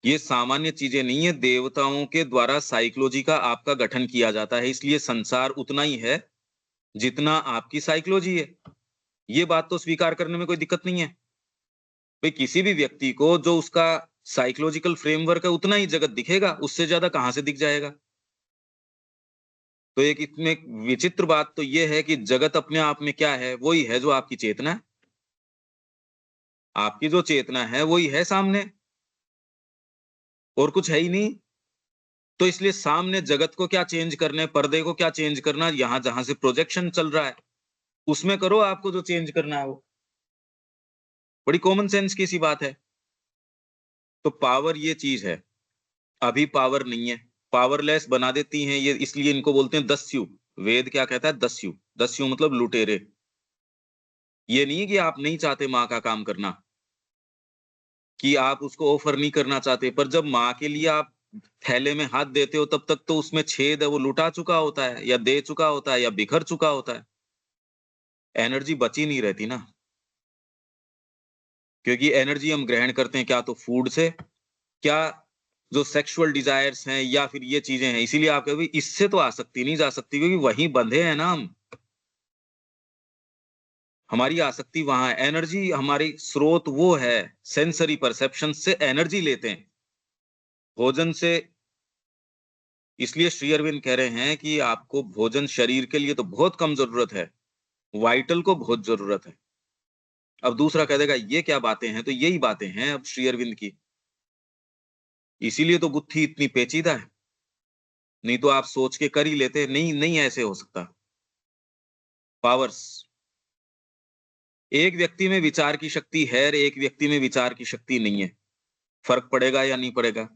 ये सामान्य चीजें नहीं है, देवताओं के द्वारा साइकोलॉजी का आपका गठन किया जाता है, इसलिए संसार उतना ही है जितना आपकी साइकोलॉजी है। ये बात तो स्वीकार करने में कोई दिक्कत नहीं है। भाई किसी भी व्यक्ति को जो उसका साइकोलॉजिकल फ्रेमवर्क है उतना ही जगत दिखेगा, उससे ज्यादा कहां से दिख जाएगा। तो एक इसमें विचित्र बात तो ये है कि जगत अपने आप में क्या है, वही है जो आपकी चेतना है। आपकी जो चेतना है वही है सामने, और कुछ है ही नहीं। तो इसलिए सामने जगत को क्या चेंज करना, पर्दे को क्या चेंज करना, यहां जहां से प्रोजेक्शन चल रहा है उसमें करो आपको जो चेंज करना है वो। बड़ी कॉमन सेंस की सी बात है। तो पावर ये चीज है, अभी पावर नहीं है, पावरलेस बना देती हैं ये, इसलिए इनको बोलते हैं दस्यु। वेद क्या कहता है? दस्यु। दस्यु मतलब लुटेरे। ये नहीं है कि आप नहीं चाहते माँ का काम करना, कि आप उसको ऑफर नहीं करना चाहते, पर जब माँ के लिए आप थैले में हाथ देते हो तब तक तो उसमें छेद है, वो लुटा चुका होता है या दे चुका होता है या बिखर चुका होता है, एनर्जी बची नहीं रहती ना। क्योंकि एनर्जी हम ग्रहण करते हैं क्या तो फूड से, क्या जो सेक्सुअल डिजायर्स हैं या फिर ये चीजें हैं। इसीलिए आप कभी इससे तो आसक्ति नहीं जा सकती, क्योंकि वहीं बंधे हैं ना हम। हमारी आसक्ति वहां है, एनर्जी हमारी स्रोत वो है, सेंसरी परसेप्शन से एनर्जी लेते हैं भोजन से। इसलिए श्री अरविंद कह रहे हैं कि आपको भोजन शरीर के लिए तो बहुत कम जरूरत है, वाइटल को बहुत जरूरत है। अब दूसरा कह देगा ये क्या बातें हैं, तो यही बातें हैं अब श्री अरविंद की। इसीलिए तो गुत्थी इतनी पेचीदा है, नहीं तो आप सोच के कर ही लेते। नहीं नहीं, ऐसे हो सकता। पावर्स, एक व्यक्ति में विचार की शक्ति है और एक व्यक्ति में विचार की शक्ति नहीं है। फर्क पड़ेगा या नहीं पड़ेगा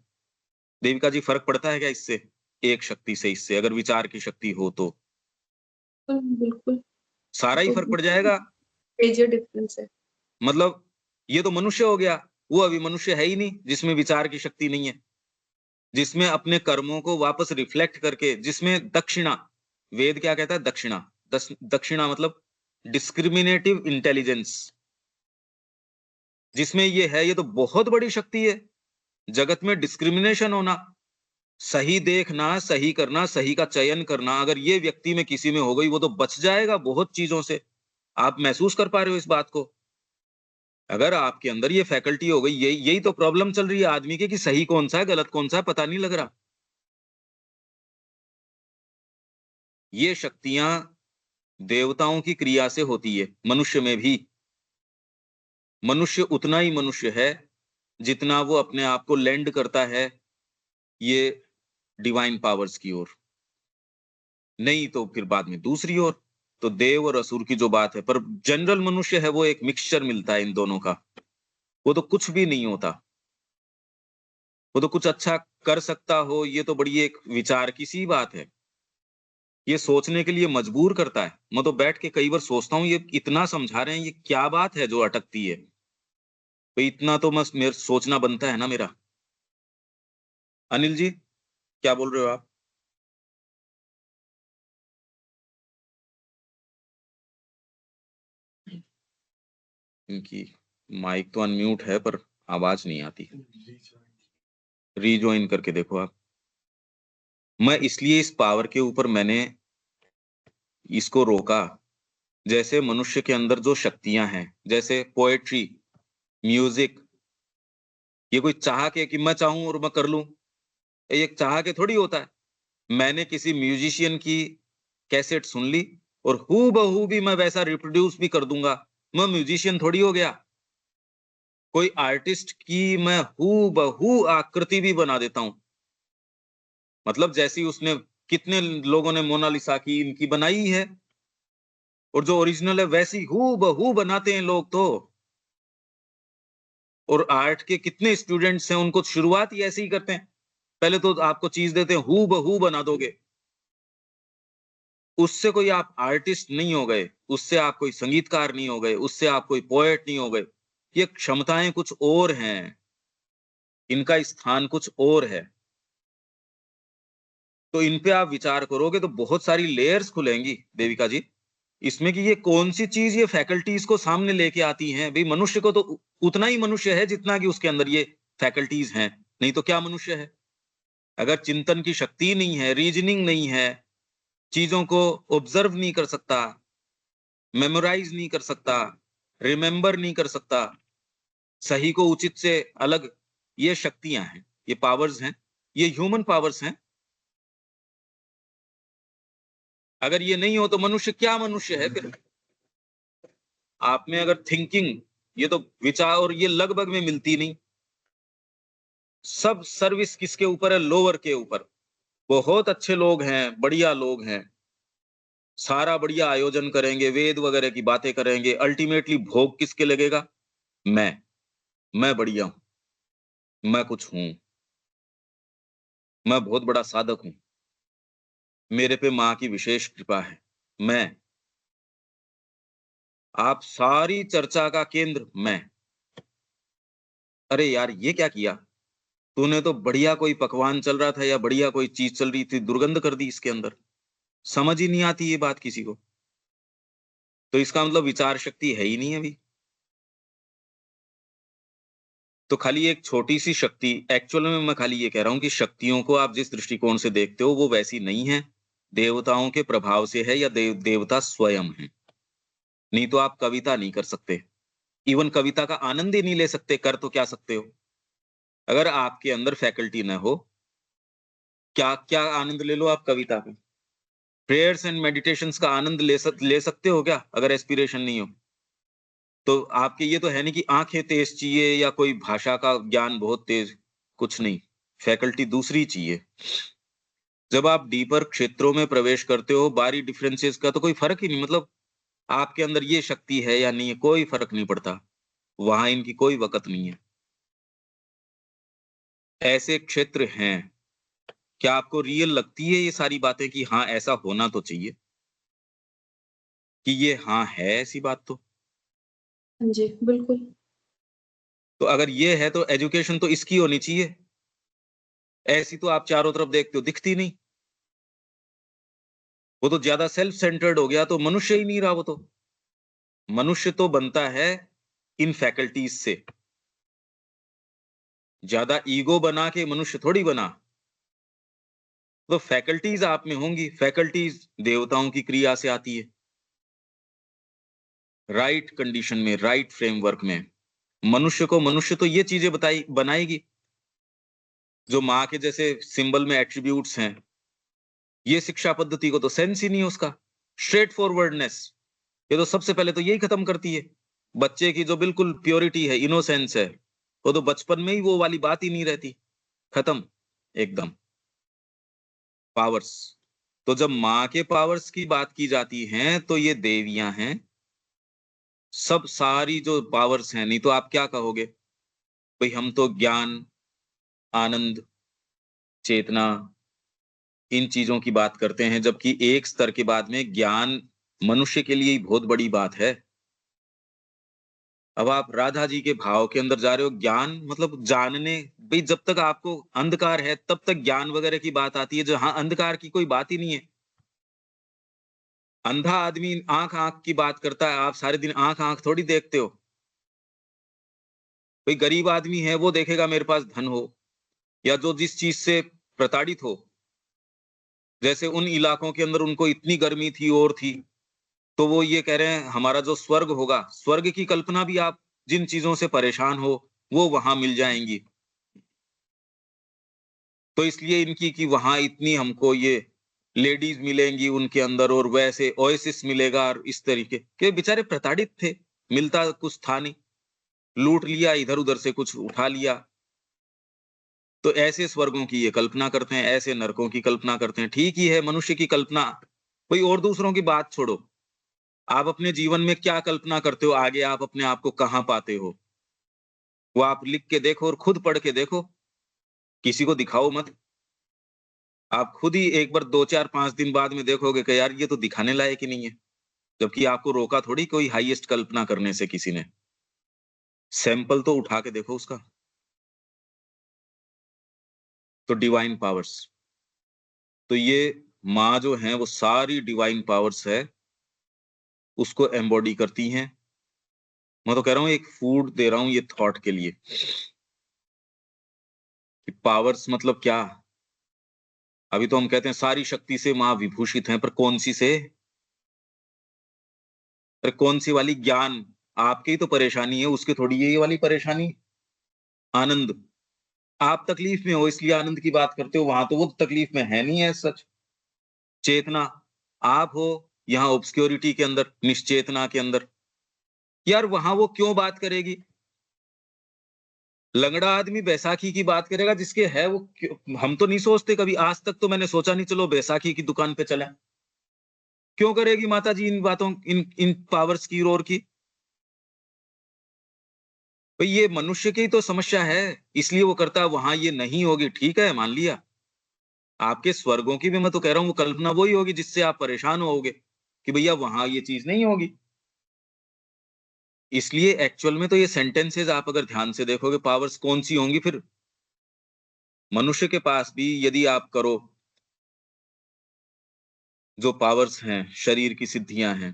देविका जी? फर्क पड़ता है क्या इससे, एक शक्ति से इससे, अगर विचार की शक्ति हो तो बिल्कुल। सारा ही तो फर्क पड़ जाएगा। मेजर डिफरेंस है। मतलब ये तो मनुष्य हो गया, वो अभी मनुष्य है ही नहीं जिसमें विचार की शक्ति नहीं है, जिसमें अपने कर्मों को वापस रिफ्लेक्ट करके, जिसमें दक्षिणा, वेद क्या कहता है? दक्षिणा। दक्षिणा मतलब डिस्क्रिमिनेटिव इंटेलिजेंस, जिसमें ये है। ये तो बहुत बड़ी शक्ति है, जगत में डिस्क्रिमिनेशन होना, सही देखना, सही करना, सही का चयन करना। अगर ये व्यक्ति में किसी में हो गई, वो तो बच जाएगा बहुत चीजों से। आप महसूस कर पा रहे हो इस बात को? अगर आपके अंदर ये फैकल्टी हो गई, यही यही तो प्रॉब्लम चल रही है आदमी के, कि सही कौन सा है गलत कौन सा है पता नहीं लग रहा। ये शक्तियां देवताओं की क्रिया से होती है, मनुष्य में भी। मनुष्य उतना ही मनुष्य है जितना वो अपने आप को लेंड करता है ये डिवाइन पावर्स की ओर, नहीं तो फिर बाद में दूसरी ओर। तो देव और असुर की जो बात है, पर जनरल मनुष्य है वो एक मिक्सचर मिलता है इन दोनों का। वो तो कुछ भी नहीं होता, वो तो कुछ अच्छा कर सकता हो, ये तो बड़ी एक विचार की सी बात है। ये सोचने के लिए मजबूर करता है। मैं तो बैठ के कई बार सोचता हूँ, ये इतना समझा रहे हैं, ये क्या बात है जो अटकती है। तो इतना तो मस्त मेरे सोचना बनता है ना मेरा। अनिल जी, क्या बोल रहे हो आप? इनकी माइक तो अनम्यूट है पर आवाज नहीं आती। रीजॉइन करके देखो आप। मैं इसलिए इस पावर के ऊपर मैंने इसको रोका। जैसे मनुष्य के अंदर जो शक्तियां हैं, जैसे पोएट्री, म्यूजिक, ये कोई चाह के कि मैं चाहूं और मैं कर लूं, ये एक चाह के थोड़ी होता है। मैंने किसी म्यूजिशियन की कैसेट सुन ली और हू बहू भी मैं वैसा रिप्रोड्यूस भी कर दूंगा, मैं म्यूजिशियन थोड़ी हो गया। कोई आर्टिस्ट की मैं हू बहू आकृति भी बना देता हूं, मतलब जैसी उसने, कितने लोगों ने मोनालिसा की इनकी बनाई है, और जो ओरिजिनल है वैसी हू बहू बनाते हैं लोग तो। और आर्ट के कितने स्टूडेंट्स हैं, उनको शुरुआत ही ऐसे ही करते हैं। पहले तो आपको चीज देते हैं, हू बहू बना दोगे, उससे कोई आप आर्टिस्ट नहीं हो गए, उससे आप कोई संगीतकार नहीं हो गए, उससे आप कोई पोएट नहीं हो गए। ये क्षमताएं कुछ और हैं। इनका स्थान कुछ और है। तो इन पे आप विचार करोगे तो बहुत सारी लेयर्स खुलेंगी देविका जी, इसमें कि ये कौन सी चीज ये फैकल्टीज को सामने लेके आती हैं। भाई मनुष्य को तो उतना ही मनुष्य है जितना कि उसके अंदर ये फैकल्टीज हैं, नहीं तो क्या मनुष्य है। अगर चिंतन की शक्ति नहीं है, रीजनिंग नहीं है, चीजों को ऑब्जर्व नहीं कर सकता, मेमोराइज नहीं कर सकता, रिमेंबर नहीं कर सकता, सही को उचित से अलग, ये शक्तियां हैं, ये पावर्स हैं, ये ह्यूमन पावर्स हैं। अगर ये नहीं हो तो मनुष्य क्या मनुष्य है फिर। आप में अगर थिंकिंग, ये तो विचार, और ये लगभग में मिलती नहीं। सब सर्विस किसके ऊपर है? लोअर के ऊपर। बहुत अच्छे लोग हैं, बढ़िया लोग हैं, सारा बढ़िया आयोजन करेंगे, वेद वगैरह की बातें करेंगे, अल्टीमेटली भोग किसके लगेगा? मैं बढ़िया हूं, मैं कुछ हूं, मैं बहुत बड़ा साधक हूं, मेरे पे माँ की विशेष कृपा है, मैं। आप सारी चर्चा का केंद्र मैं। अरे यार ये क्या किया तूने? तो बढ़िया कोई पकवान चल रहा था या बढ़िया कोई चीज चल रही थी, दुर्गंध कर दी इसके अंदर। समझ ही नहीं आती ये बात किसी को। तो इसका मतलब विचार शक्ति है ही नहीं अभी। तो खाली एक छोटी सी शक्ति, एक्चुअल में मैं खाली ये कह रहा हूं कि शक्तियों को आप जिस दृष्टिकोण से देखते हो वो वैसी नहीं है, देवताओं के प्रभाव से है, या देवता स्वयं है। नहीं तो आप कविता नहीं कर सकते, इवन कविता का आनंद ही नहीं ले सकते। कर तो क्या सकते हो? अगर आपके अंदर फैकल्टी न हो, क्या क्या आनंद ले लो आप कविता का? प्रेयर्स एंड मेडिटेशंस का आनंद ले सकते हो क्या अगर एस्पिरेशन नहीं हो? तो आपके ये तो है नहीं कि आंखें तेज चाहिए या कोई भाषा का ज्ञान बहुत तेज, कुछ नहीं। फैकल्टी दूसरी चाहिए। जब आप डीपर क्षेत्रों में प्रवेश करते हो, बारी डिफरेंसेस का तो कोई फर्क ही नहीं, मतलब आपके अंदर ये शक्ति है या नहीं है, कोई फर्क नहीं पड़ता। वहां इनकी कोई वकत नहीं है। ऐसे क्षेत्र हैं। क्या आपको रियल लगती है ये सारी बातें कि हाँ ऐसा होना तो चाहिए, कि ये हाँ है ऐसी बात तो? हाँ जी, बिल्कुल। तो अगर ये है तो एजुकेशन तो इसकी होनी चाहिए। ऐसी तो आप चारों तरफ देखते हो, दिखती नहीं। वो तो ज्यादा सेल्फ सेंटर्ड हो गया, तो मनुष्य ही नहीं रहा वो तो। मनुष्य तो बनता है इन फैकल्टीज से। ज्यादा ईगो बना के मनुष्य थोड़ी बना। तो फैकल्टीज आप में होंगी, फैकल्टीज देवताओं की क्रिया से आती है, राइट कंडीशन में, राइट फ्रेमवर्क में। मनुष्य को मनुष्य तो ये चीजें बताई बनाएगी जो माँ के जैसे सिंबल में एट्रीब्यूट्स हैं। ये शिक्षा पद्धति को तो सेंस ही नहीं है उसका। स्ट्रेट फॉरवर्डनेस, ये तो सबसे पहले तो यही खत्म करती है। बच्चे की जो बिल्कुल प्योरिटी है, इनोसेंस है, वो तो बचपन में ही वो वाली बात ही नहीं रहती, खत्म एकदम। पावर्स, तो जब माँ के पावर्स की बात की जाती है तो ये देवियां हैं। सब सारी जो पावर्स हैं, नहीं तो आप क्या कहोगे भाई, हम तो ज्ञान, आनंद, चेतना, इन चीजों की बात करते हैं, जबकि एक स्तर के बाद में ज्ञान मनुष्य के लिए ही बहुत बड़ी बात है। अब आप राधा जी के भाव के अंदर जा रहे हो, ज्ञान मतलब जानने। भाई जब तक आपको अंधकार है तब तक ज्ञान वगैरह की बात आती है, जहां अंधकार की कोई बात ही नहीं है। अंधा आदमी आंख आंख की बात करता है, आप सारे दिन आंख आंख थोड़ी देखते हो। कोई गरीब आदमी है वो देखेगा मेरे पास धन हो, या जो जिस चीज से प्रताड़ित हो। जैसे उन इलाकों के अंदर उनको इतनी गर्मी थी और थी, तो वो ये कह रहे हैं हमारा जो स्वर्ग होगा, स्वर्ग की कल्पना भी आप जिन चीजों से परेशान हो वो वहां मिल जाएंगी। तो इसलिए इनकी कि वहां इतनी हमको ये लेडीज मिलेंगी उनके अंदर, और वैसे ओएसिस मिलेगा, और इस तरीके के बेचारे प्रताड़ित थे। मिलता कुछ था नहीं, लूट लिया, इधर उधर से कुछ उठा लिया। तो ऐसे स्वर्गों की ये कल्पना करते हैं, ऐसे नरकों की कल्पना करते हैं। ठीक ही है मनुष्य की कल्पना। कोई और दूसरों की बात छोड़ो, आप अपने जीवन में क्या कल्पना करते हो, आगे आप अपने आप को कहाँ पाते हो, वो आप लिख के देखो और खुद पढ़ के देखो। किसी को दिखाओ मत। आप खुद ही एक बार 2 4 5 दिन बाद में देखोगे कि यार ये तो दिखाने लायक ही नहीं है। जबकि आपको रोका थोड़ी कोई हाईएस्ट कल्पना करने से किसी ने। सैंपल तो उठा के देखो उसका। तो डिवाइन पावर्स, तो ये माँ जो है वो सारी डिवाइन पावर्स है, उसको एम्बॉडी करती हैं। मैं तो कह रहा हूँ एक फूड दे रहा हूँ ये थॉट के लिए कि पावर्स मतलब क्या। अभी तो हम कहते हैं सारी शक्ति से माँ विभूषित हैं, पर कौन सी से? पर कौन सी वाली? ज्ञान। आपकी तो परेशानी है, उसकी थोड़ी ये वाली परेशानी। आनंद। आप तकलीफ में हो इसलिए आनंद की बात करते हो, वहां तो वो तकलीफ में है नहीं है सच। चेतना। आप हो यहाँ ऑब्सक्योरिटी के अंदर, निश्चेतना के अंदर। यार वहां वो क्यों बात करेगी? लंगड़ा आदमी बैसाखी की बात करेगा जिसके है वो हम तो नहीं सोचते कभी, आज तक तो मैंने सोचा नहीं चलो बैसाखी की दुकान पे चले। क्यों करेगी माता जी इन बातों, इन पावर्स की और की? भाई ये मनुष्य की तो समस्या है, इसलिए वो करता है। वहां ये नहीं होगी, ठीक है, मान लिया। आपके स्वर्गों की भी मैं तो कह रहा हूँ वो कल्पना वही होगी जिससे आप परेशान होगे कि भैया वहां ये चीज नहीं होगी। इसलिए एक्चुअल में तो ये सेंटेंसेस आप अगर ध्यान से देखोगे, पावर्स कौन सी होंगी फिर? मनुष्य के पास भी यदि आप करो, जो पावर्स हैं, शरीर की सिद्धियां हैं,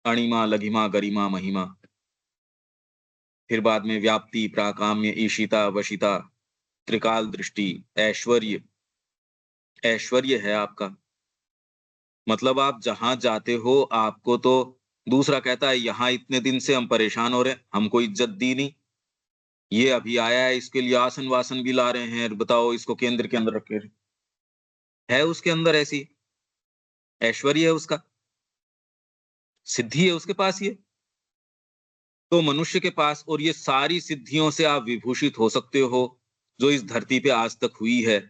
अणिमा, लघिमा, गरिमा, महिमा, फिर बाद में व्याप्ति, प्राकाम्य, ईशिता, वशिता, त्रिकाल दृष्टि, ऐश्वर्य। ऐश्वर्य है आपका, मतलब आप जहां जाते हो आपको तो दूसरा कहता है यहाँ इतने दिन से हम परेशान हो रहे हैं, हमको इज्जत दी नहीं, ये अभी आया है इसके लिए आसन वासन भी ला रहे हैं, बताओ इसको केंद्र के अंदर रखे। है उसके अंदर ऐसी ऐश्वर्य है, उसका सिद्धि है उसके पास ये। तो मनुष्य के पास और ये सारी सिद्धियों से आप विभूषित हो सकते हो जो इस धरती पे आज तक हुई है,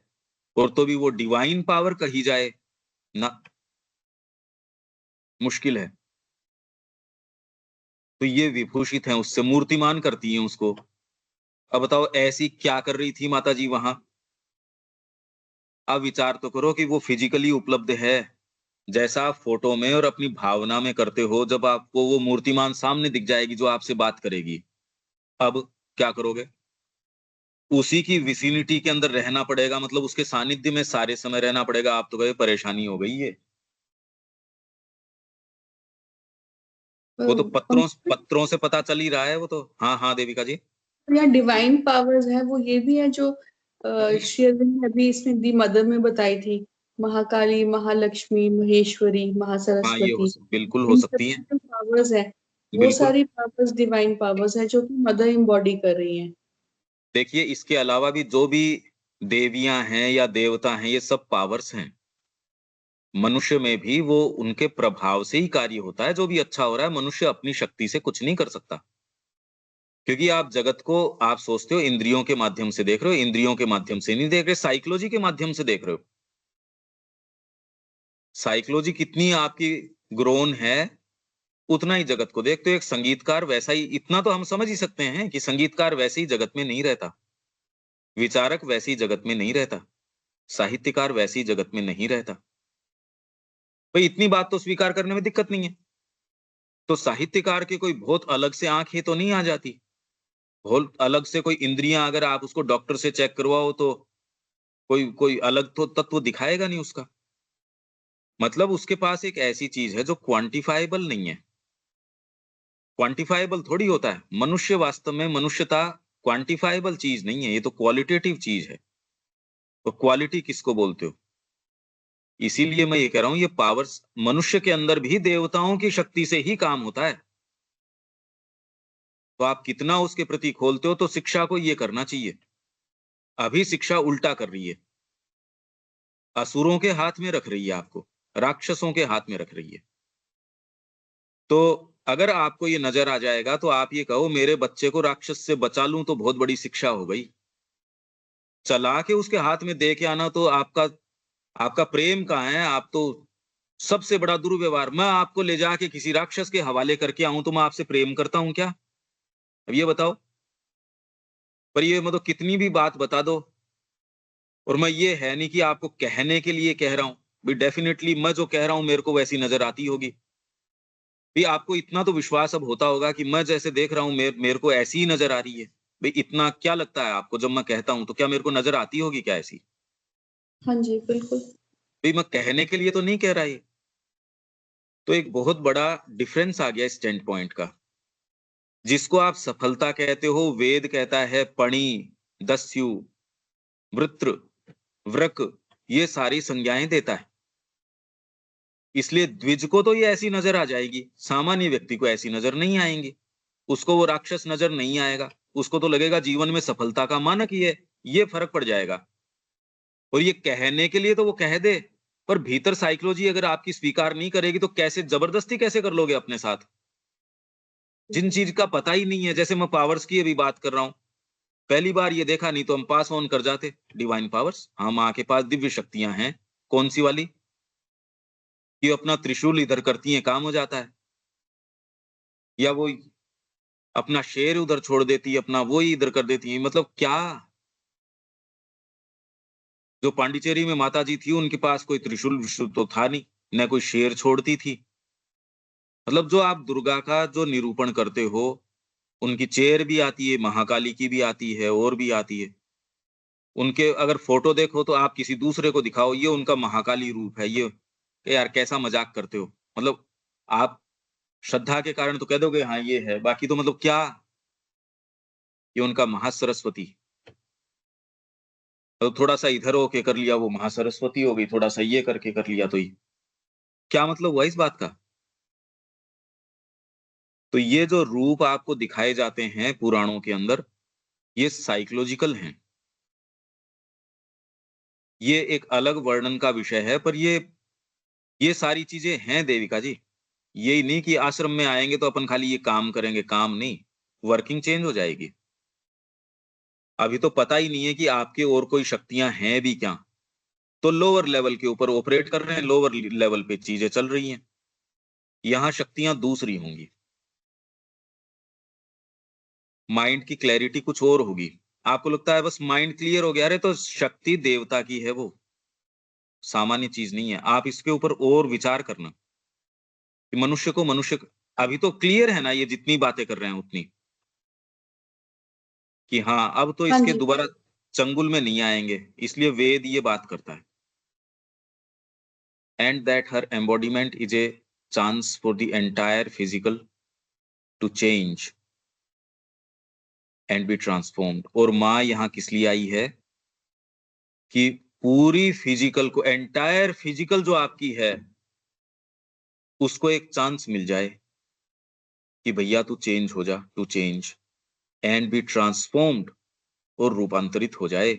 और तो भी वो डिवाइन पावर कही जाए ना, मुश्किल है। तो ये विभूषित हैं, उससे मूर्तिमान करती हैं उसको। अब बताओ ऐसी क्या कर रही थी माता जी वहां? अब विचार तो करो कि वो फिजिकली उपलब्ध है, जैसा आप फोटो में और अपनी भावना में करते हो, जब आपको वो मूर्तिमान सामने दिख जाएगी जो आपसे बात करेगी, अब क्या करोगे? उसी की विसिनिटी के अंदर रहना पड़ेगा, मतलब उसके सानिध्य में सारे समय रहना पड़ेगा। आप तो कहे परेशानी हो गई है। वो तो पत्रों पत्रों से पता चल ही रहा है वो तो। हाँ हाँ देविका जी। या डिवाइन पावर्स है वो ये भी है जो श्री अरविंद ने अभी इसमें दी मदर में बताई थी, महाकाली, महालक्ष्मी, महेश्वरी, हाँ ये महासरस्वती। बिल्कुल हो इन सब सकती है। की जो पावर्स है वो बिल्कुल। सारी पावर्स डिवाइन पावर्स है जो कि मदर इम्बॉडी कर रही है। देखिए इसके अलावा भी जो भी देवियां हैं या देवता हैं, ये सब पावर्स हैं। मनुष्य में भी वो उनके प्रभाव से ही कार्य होता है। जो भी अच्छा हो रहा है, मनुष्य अपनी शक्ति से कुछ नहीं कर सकता। क्योंकि आप जगत को आप सोचते हो इंद्रियों के माध्यम से देख रहे हो, इंद्रियों के माध्यम से नहीं देख रहे, साइकोलॉजी के माध्यम से देख रहे हो। साइकोलॉजी कितनी आपकी ग्रोन है, उतना ही जगत को देखते हो। एक संगीतकार वैसा ही, इतना तो हम समझ ही सकते हैं कि संगीतकार वैसे ही जगत में नहीं रहता, विचारक वैसे ही जगत में नहीं रहता, साहित्यकार वैसे ही जगत में नहीं रहता। भाई इतनी बात तो स्वीकार करने में दिक्कत नहीं है। तो साहित्यकार की कोई बहुत अलग से आंखें तो नहीं आ जाती, बहुत अलग से कोई इंद्रियां अगर आप उसको डॉक्टर से चेक करवाओ तो कोई कोई अलग तो तत्व दिखाएगा नहीं उसका। मतलब उसके पास एक ऐसी चीज है जो क्वांटिफाइबल नहीं है। क्वांटिफाइबल थोड़ी होता है मनुष्य, वास्तव में मनुष्यता क्वांटिफाइबल चीज नहीं है, ये तो क्वालिटेटिव चीज है। तो क्वालिटी किसको बोलते हो? इसीलिए मैं ये कह रहा हूं ये पावर्स मनुष्य के अंदर भी देवताओं की शक्ति से ही काम होता है। तो आप कितना उसके प्रति खोलते हो, तो शिक्षा को ये करना चाहिए। अभी शिक्षा उल्टा कर रही है, असुरों के हाथ में रख रही है आपको, राक्षसों के हाथ में रख रही है। तो अगर आपको ये नजर आ जाएगा तो आप ये कहो मेरे बच्चे को राक्षस से बचा लूं तो बहुत बड़ी शिक्षा हो गई। चला के उसके हाथ में दे के आना तो आपका आपका प्रेम कहाँ है? आप तो सबसे बड़ा दुर्व्यवहार। मैं आपको ले जाके किसी राक्षस के हवाले करके आऊं तो मैं आपसे प्रेम करता हूं क्या? अब ये बताओ। पर ये मतलब कितनी भी बात बता दो, और मैं ये है नहीं कि आपको कहने के लिए कह रहा हूं, भी डेफिनेटली मैं जो कह रहा हूं मेरे को वैसी नजर आती होगी। भी आपको इतना तो विश्वास अब होता होगा कि मैं जैसे देख रहा हूं मेरे को ऐसी ही नजर आ रही है। भाई इतना क्या लगता है आपको जब मैं कहता हूं तो क्या मेरे को नजर आती होगी क्या ऐसी? हाँ जी, बिल्कुल। भाई मैं कहने के लिए तो नहीं कह रहा ये। तो एक बहुत बड़ा डिफरेंस आ गया स्टैंड पॉइंट का। जिसको आप सफलता कहते हो, वेद कहता है पणि, दस्यु, वृत्र, वृक, ये सारी संज्ञाएं देता है। इसलिए द्विज को तो ये ऐसी नजर आ जाएगी, सामान्य व्यक्ति को ऐसी नजर नहीं आएंगी। उसको वो राक्षस नजर नहीं आएगा, उसको तो लगेगा जीवन में सफलता का मानक ही है। ये फर्क पड़ जाएगा। और ये कहने के लिए तो वो कह दे, पर भीतर साइकोलॉजी अगर आपकी स्वीकार नहीं करेगी तो कैसे, जबरदस्ती कैसे कर लोगे अपने साथ, जिन चीज का पता ही नहीं है। जैसे मैं पावर्स की अभी बात कर रहा हूं, पहली बार ये देखा नहीं तो हम पास ऑन कर जाते डिवाइन पावर्स, हाँ माँ के पास दिव्य शक्तियां हैं। कौन सी वाली? ये अपना त्रिशूल इधर करती है काम हो जाता है, या वो अपना शेर उधर छोड़ देती है, अपना वो ही इधर कर देती है, मतलब क्या? जो पांडिचेरी में माता जी थी उनके पास कोई त्रिशूल विशूल तो था नहीं, न कोई शेर छोड़ती थी। मतलब जो आप दुर्गा का जो निरूपण करते हो, उनकी चेयर भी आती है, महाकाली की भी आती है और भी आती है। उनके अगर फोटो देखो तो आप किसी दूसरे को दिखाओ ये उनका महाकाली रूप है, ये यार कैसा मजाक करते हो। मतलब आप श्रद्धा के कारण तो कह दोगे हाँ ये है, बाकी तो मतलब क्या, ये उनका महासरस्वती। तो थोड़ा सा इधर होके कर लिया वो महासरस्वती हो गई, थोड़ा सा ये करके कर लिया तो ये क्या मतलब हुआ इस बात का? तो ये जो रूप आपको दिखाए जाते हैं पुराणों के अंदर, ये साइकोलॉजिकल हैं। ये एक अलग वर्णन का विषय है, पर ये सारी चीजें हैं देविका जी। यही नहीं कि आश्रम में आएंगे तो अपन खाली ये काम करेंगे, काम नहीं, वर्किंग चेंज हो जाएगी। अभी तो पता ही नहीं है कि आपके और कोई शक्तियां हैं भी क्या। तो लोअर लेवल के ऊपर ऑपरेट कर रहे हैं, लोअर लेवल पे चीजें चल रही हैं। यहाँ शक्तियां दूसरी होंगी, माइंड की क्लैरिटी कुछ और होगी। आपको लगता है बस माइंड क्लियर हो गया, अरे तो शक्ति देवता की है वो, सामान्य चीज नहीं है। आप इसके ऊपर और विचार करना कि मनुष्य को मनुष्य, अभी तो क्लियर है ना ये जितनी बातें कर रहे हैं उतनी, कि हाँ अब तो हाँ इसके जी। दोबारा चंगुल में नहीं आएंगे, इसलिए वेद ये बात करता है। And that her embodiment is a chance for the entire physical to change and be transformed. और माँ यहाँ किस लिए आई है कि पूरी फिजिकल को, एंटायर फिजिकल जो आपकी है, उसको एक चांस मिल जाए कि भैया तू चेंज हो जा, to change and be transformed, और रूपांतरित हो जाए।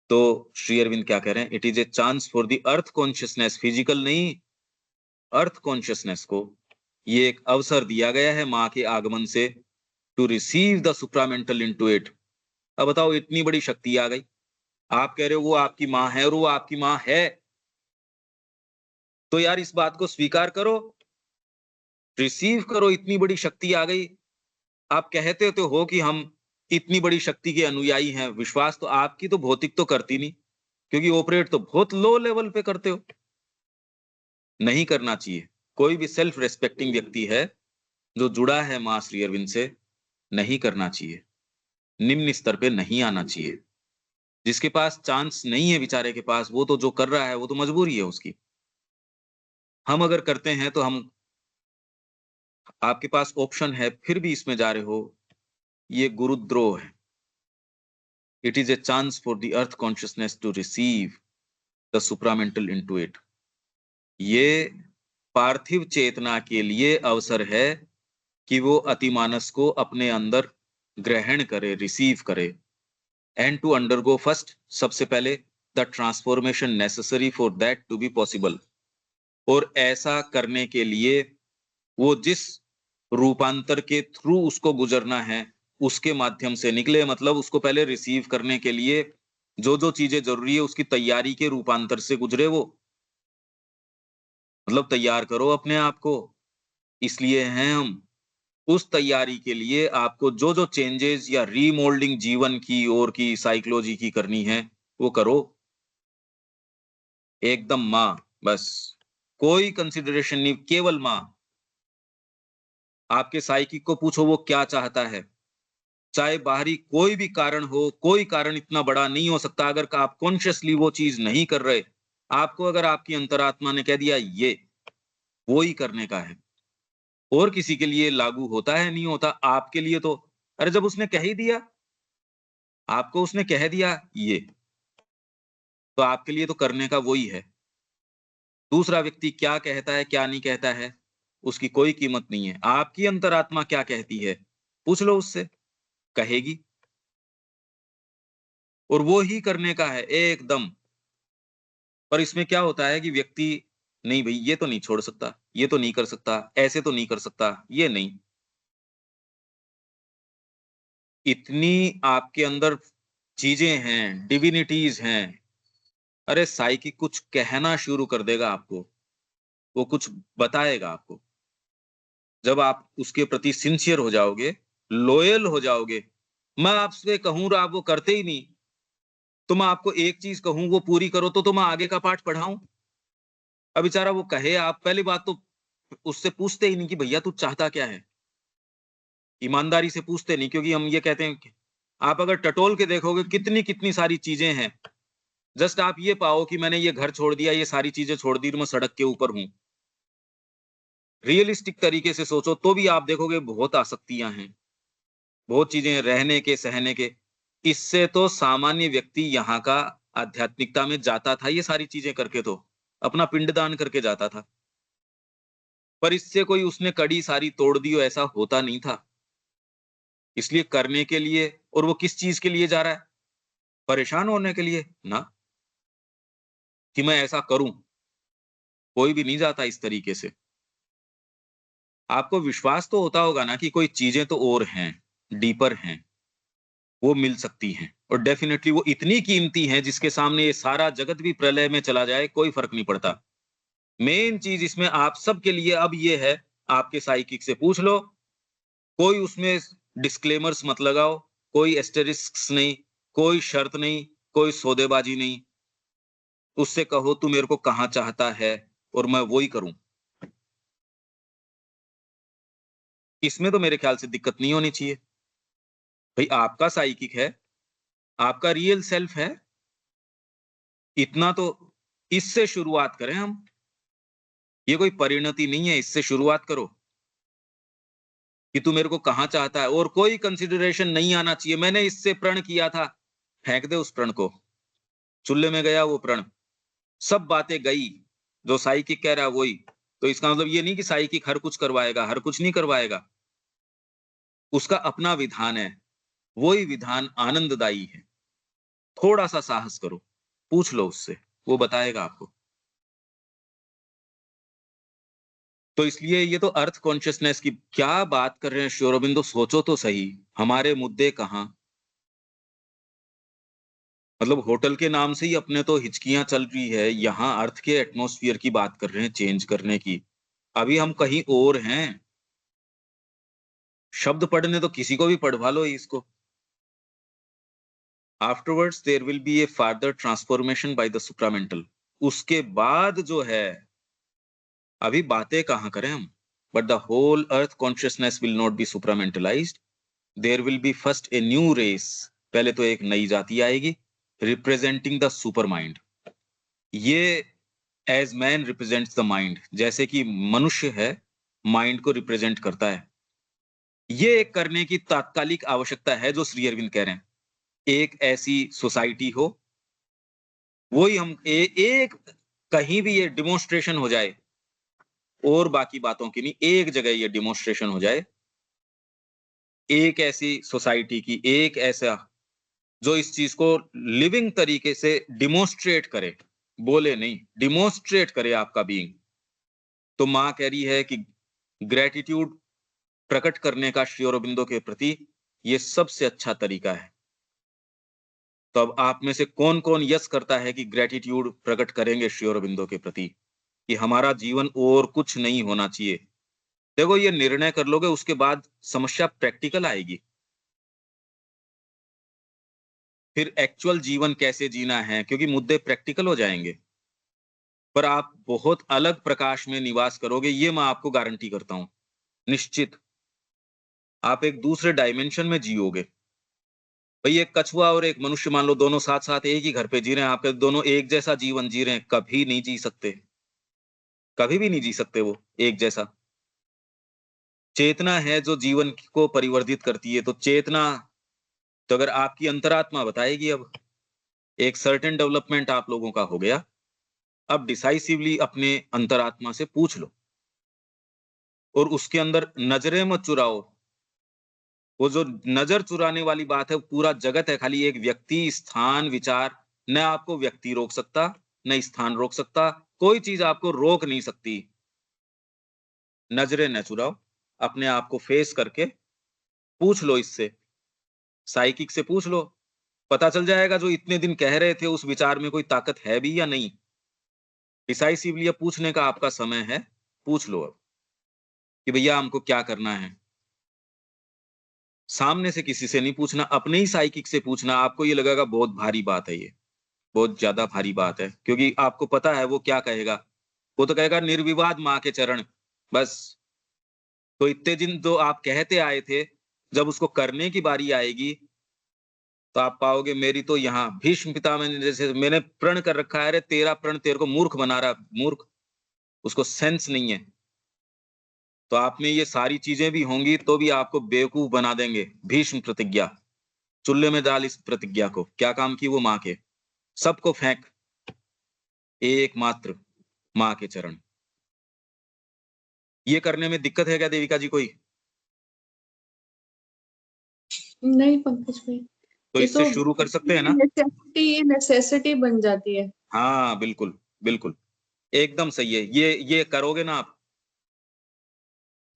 तो श्री अरविंद क्या कह रहे हैं? It is a chance for the earth consciousness, physical नहीं, अर्थ कॉन्शियसनेस को ये एक अवसर दिया गया है माँ के आगमन से, to receive the supramental into it. अब बताओ इतनी बड़ी शक्ति आ गई, आप कह रहे हो वो आपकी माँ है और वो आपकी माँ है, तो यार इस बात को स्वीकार करो, रिसीव करो, इतनी बड़ी शक्ति आ गई। आप कहते तो हो कि हम इतनी बड़ी शक्ति के अनुयायी हैं, विश्वास तो आपकी तो भौतिक तो करती नहीं, क्योंकि ऑपरेट तो बहुत लो लेवल पे करते हो। नहीं करना चाहिए। कोई भी सेल्फ रेस्पेक्टिंग व्यक्ति है जो जुड़ा है मां श्री अरविंद से, नहीं करना चाहिए, निम्न स्तर पे नहीं आना चाहिए। जिसके पास चांस नहीं है बेचारे के पास, वो तो जो कर रहा है वो तो मजबूरी है उसकी। हम अगर करते हैं तो हम, आपके पास ऑप्शन है फिर भी इसमें जा रहे हो, ये गुरुद्रोह है। It is a chance for the earth consciousness to receive the supramental into it. ये पार्थिव चेतना के लिए अवसर है कि वो अतिमानस को अपने अंदर ग्रहण करे, रिसीव करे, एंड टू अंडरगो फर्स्ट, सबसे पहले the transformation necessary for that to be possible. और ऐसा करने के लिए वो जिस रूपांतर के थ्रू उसको गुजरना है, उसके माध्यम से निकले। मतलब उसको पहले रिसीव करने के लिए जो जो चीजें जरूरी है उसकी तैयारी के रूपांतर से गुजरे वो। मतलब तैयार करो अपने आप को, इसलिए हैं हम। उस तैयारी के लिए आपको जो जो चेंजेस या रीमोल्डिंग जीवन की और की साइकोलॉजी की करनी है वो करो, एकदम माँ, बस कोई कंसिडरेशन नहीं, केवल माँ। आपके साइकिक को पूछो वो क्या चाहता है, चाहे बाहरी कोई भी कारण हो, कोई कारण इतना बड़ा नहीं हो सकता अगर आप कॉन्शियसली वो चीज नहीं कर रहे। आपको अगर आपकी अंतरात्मा ने कह दिया ये, वो ही करने का है। और किसी के लिए लागू होता है, नहीं होता। आपके लिए तो अरे जब उसने कह ही दिया, आपको उसने कह दिया ये, तो आपके लिए तो करने का वो ही है। दूसरा व्यक्ति क्या कहता है, क्या नहीं कहता है, उसकी कोई कीमत नहीं है। आपकी अंतरात्मा क्या कहती है, पूछ लो उससे, कहेगी। और वो ही करने का है एकदम। पर इसमें क्या होता है कि व्यक्ति, नहीं भई ये तो नहीं छोड़ सकता, ये तो नहीं कर सकता, ऐसे तो नहीं कर सकता, ये नहीं। इतनी आपके अंदर चीज़ें हैं, डिविनिटीज़ हैं। अरे साइकिक कुछ कहना शुरू कर देगा आपको, वो कुछ बताएगा आपको। जब आप उसके प्रति सिंसियर हो जाओगे, लॉयल हो जाओगे, मैं आपसे कहूँ और आप वो करते ही नहीं, तो मैं आपको एक चीज़ कहूँ वो पूरी करो तो मैं आगे का पाठ पढ़ाऊँ? अब बेचारा वो कहे, आप पहली बात तो उससे पूछते ही नहीं कि भैया तू चाहता क्या है? ईमानदारी से पूछते नहीं, क्योंकि हम ये कहते हैं कि आप अगर टटोल के देखोगे कितनी-कितनी सारी चीज़ें हैं। जस्ट आप ये पाओ कि मैंने ये घर छोड़ दिया, ये सारी चीज़ें छोड़ दी, तो मैं सड़क के ऊपर हूँ। रियलिस्टिक तरीके से सोचो तो भी आप देखोगे बहुत आसक्तियाँ हैं, बहुत चीज़ें हैं रहने के, सहने के। इससे तो सामान्य व्यक्ति यहाँ का आध्यात्मिकता में जाता था ये सारी चीज़ें करके तो, अपना पिंडदान करके जाता था। पर इससे कोई उसने कड़ी सारी तोड़ दी हो ऐसा होता नहीं था। इसलिए करने के लिए, और वो किस चीज़ के लिए जा रहा है? परेशान होने के लिए? ना, कि मैं ऐसा करूँ, कोई भी नहीं जाता इस तरीके से। आपको विश्वास तो होता होगा ना कि कोई चीज़ें तो और हैं, डीपर हैं, वो मिल सकती हैं और डेफ़िनेटली वो इतनी कीमती हैं जिसके सामने ये सारा जगत भी प्रलय में चला जाए, कोई फ़र्क नहीं पड़ता। मेन चीज़ इसमें आप सबके लिए अब ये है, आपके साइकिक से पूछ लो, कोई उसमें डिस्क्लेमर्स मत लगाओ, कोई एस्टेरिस्क्स नहीं, कोई शर्त नहीं, कोई सौदेबाजी नहीं। उससे कहो तू मेरे को कहाँ चाहता है और मैं वो ही करूँ। इसमें तो मेरे ख्याल से दिक्कत नहीं होनी चाहिए। भई आपका साइकिक है, आपका रियल सेल्फ है, इतना तो इससे शुरुआत करें हम। ये कोई परिणति नहीं है, इससे शुरुआत करो कि तू मेरे को कहाँ चाहता है और कोई कंसिडरेशन नहीं आना चाहिए। मैंने इससे प्रण किया था, फेंक दे उस प्रण को। चूल्हे में गया वो प्रण, सब बातें गई, जो साइकिक कह रहा है वही। तो इसका मतलब ये नहीं कि साइकिक हर कुछ करवाएगा, हर कुछ नहीं करवाएगा। उसका अपना विधान है, वही विधान आनंददायी है। थोड़ा-सा साहस करो, पूछ लो उससे, वो बताएगा आपको। तो इसलिए ये तो अर्थ कॉन्शियसनेस की क्या बात कर रहे हैं श्री अरबिंदो, सोचो तो सही, हमारे मुद्दे कहाँ? मतलब होटल के नाम से ही अपने तो हिचकियाँ चल रही है, यहाँ अर्थ के एटमॉस्फियर की बात कर रहे हैं चेंज करने की। अभी हम कहीं और हैं, शब्द पढ़ने तो किसी को भी पढ़वा लो इसको। Afterwards there will be a further transformation by the supramental. उसके बाद जो है, अभी बातें कहाँ करें हम? But the whole earth consciousness will not be supramentalized. There will be first a new race. पहले तो एक नई जाति आएगी, रिप्रेजेंटिंग द सुपर माइंड। ये as man represents the mind, जैसे कि मनुष्य है, माइंड को रिप्रेजेंट करता है। ये एक करने की तात्कालिक आवश्यकता है जो श्री अरविंद कह रहे हैं। एक ऐसी सोसाइटी हो, वही हम एक कहीं भी ये डिमॉन्स्ट्रेशन हो जाए, और बाकी बातों की नहीं, एक जगह ये डिमॉन्स्ट्रेशन हो जाए, एक ऐसी सोसाइटी की, एक ऐसा जो इस चीज को लिविंग तरीके से डिमॉन्स्ट्रेट करे, बोले नहीं, डिमॉन्स्ट्रेट करे आपका बीइंग। तो माँ कह रही है कि ग्रेटिट्यूड प्रकट करने का श्री अरबिंदो के प्रति ये सबसे अच्छा तरीका है। तो अब आप में से कौन-कौन यस करता है कि ग्रेटिट्यूड प्रकट करेंगे श्री अरबिंदो के प्रति, कि हमारा जीवन और कुछ नहीं होना चाहिए। देखो ये निर्णय कर लोगे, उसके बाद समस्या प्रैक्टिकल आएगी। फिर एक्चुअल जीवन कैसे जीना है, क्योंकि मुद्दे प्रैक्टिकल हो जाएँगे। पर आप बहुत अलग प्रकाश में निवास करोगे, ये मैं आपको गारंटी करता हूँ। निश्चित, आप एक दूसरे डायमेंशन में जियोगे। भाई एक कछुआ और एक मनुष्य मान लो दोनों साथ साथ एक ही घर पे जी रहे हैं, आपके दोनों एक जैसा जीवन जी रहे हैं, कभी नहीं जी सकते, कभी भी नहीं जी सकते वो एक जैसा। चेतना है जो जीवन को परिवर्तित करती है, तो चेतना, तो अगर आपकी अंतरात्मा बताएगी, अब एक सर्टेन डेवलपमेंट आप लोगों का हो गया, अब डिसाइसिवली अपने अंतरात्मा से पूछ लो और उसके अंदर नजरें मत चुराओ। वो जो नजर चुराने वाली बात है, पूरा जगत है, खाली एक व्यक्ति, स्थान, विचार, न आपको व्यक्ति रोक सकता, न स्थान रोक सकता, कोई चीज आपको रोक नहीं सकती। नजरें न चुराओ, अपने आप को फेस करके पूछ लो, इससे साइकिक से पूछ लो, पता चल जाएगा जो इतने दिन कह रहे थे उस विचार में कोई ताकत है भी या नहीं। डिसाइसिवली अब पूछने का आपका समय है, पूछ लो अब कि भैया हमको क्या करना है। सामने से किसी से नहीं पूछना, अपने ही साइकिक से पूछना। आपको ये लगेगा बहुत भारी बात है, ये बहुत ज्यादा भारी बात है, क्योंकि आपको पता है वो क्या कहेगा। वो तो कहेगा निर्विवाद माँ के चरण, बस। तो इतने दिन तो आप कहते आए थे, जब उसको करने की बारी आएगी तो आप पाओगे मेरी तो यहाँ भीष्म पितामह ने जैसे मैंने प्रण कर रखा है, अरे तेरा प्रण तेरे को मूर्ख बना रहा, मूर्ख, उसको सेंस नहीं है। तो आप में ये सारी चीजें भी होंगी तो भी आपको बेवकूफ बना देंगे। भीष्म प्रतिज्ञा, चूल्हे में डाल इस प्रतिज्ञा को, क्या काम की वो माँ के, सबको फेंक, एकमात्र माँ के चरण। ये करने में दिक्कत है क्या देविका जी कोई? नहीं पंकज भाई, तो ये इससे तो शुरू कर सकते हैं ना? नेसेसिटी बन जाती है। हाँ बिल्कुल, बिल्कुल, एकदम सही है। ये करोगे ना आप?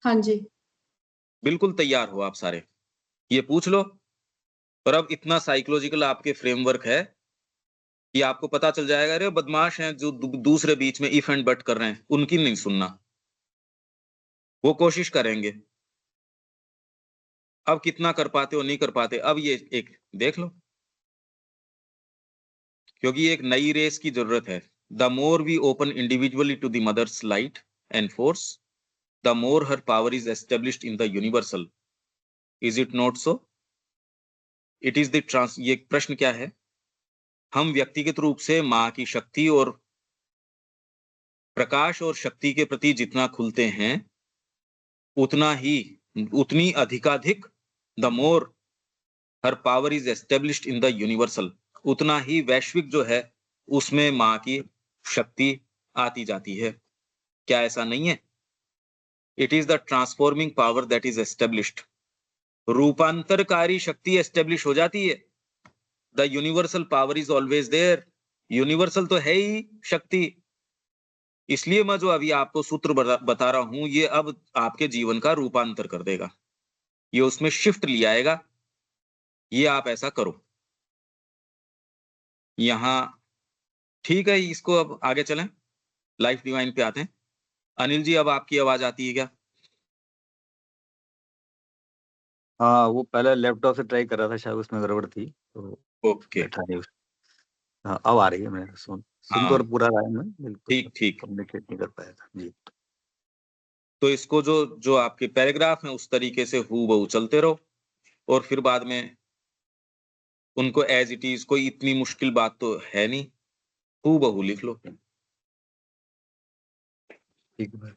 हाँ जी। बिल्कुल तैयार हो आप सारे, ये पूछ लो। और अब इतना साइकोलॉजिकल आपके फ्रेमवर्क है कि आपको पता चल जाएगा, अरे बदमाश हैं जो दूसरे बीच में इफ एंड बट कर रहे हैं, उनकी नहीं सुनना, वो कोशिश करेंगे। अब कितना कर पाते हो नहीं कर पाते, अब ये एक देख लो, क्योंकि एक नई रेस की जरूरत है। The more we open individually to the mother's light and force, the more her power is established in the universal. Is it not so? It is the trans, ये प्रश्न क्या है? हम व्यक्तिगत रूप से माँ की शक्ति और प्रकाश और शक्ति के प्रति जितना खुलते हैं, उतना ही, उतनी अधिकाधिक, the more her power is established in the universal, उतना ही वैश्विक जो है उसमें माँ की शक्ति आती जाती है। क्या ऐसा नहीं है? It is the transforming power that is established, रूपांतरकारी शक्ति एस्टेब्लिश हो जाती है। The universal power is always there, universal तो है ही शक्ति। इसलिए मैं जो अभी आपको सूत्र बता रहा हूं, ये अब आपके जीवन का रूपांतर कर देगा, ये उसमें शिफ्ट ले आएगा। ये आप ऐसा करो यहाँ, ठीक है? इसको अब आगे चलें, लाइफ डिवाइन पे आते हैं। अनिल जी, अब आपकी आवाज आती है क्या? हाँ, वो पहले लैपटॉप से ट्राई कर रहा था, शायद उसमें गड़बड़ थी तो ओके, बैठा नहीं उस। हाँ, अब आ रही है। मैं सुन तो हाँ, और पूरा रहा है मैं, बिल्कुल ठीक ठीक। कम्युनिकेट नहीं कर पाया था जी। तो इसको जो जो आपके पैराग्राफ हैं उस तरीके से हूबहू चलते रहो, और फिर बाद में उनको एज इट इज, कोई इतनी मुश्किल बात तो है नहीं, हूबहू लिख लो। ठीक है।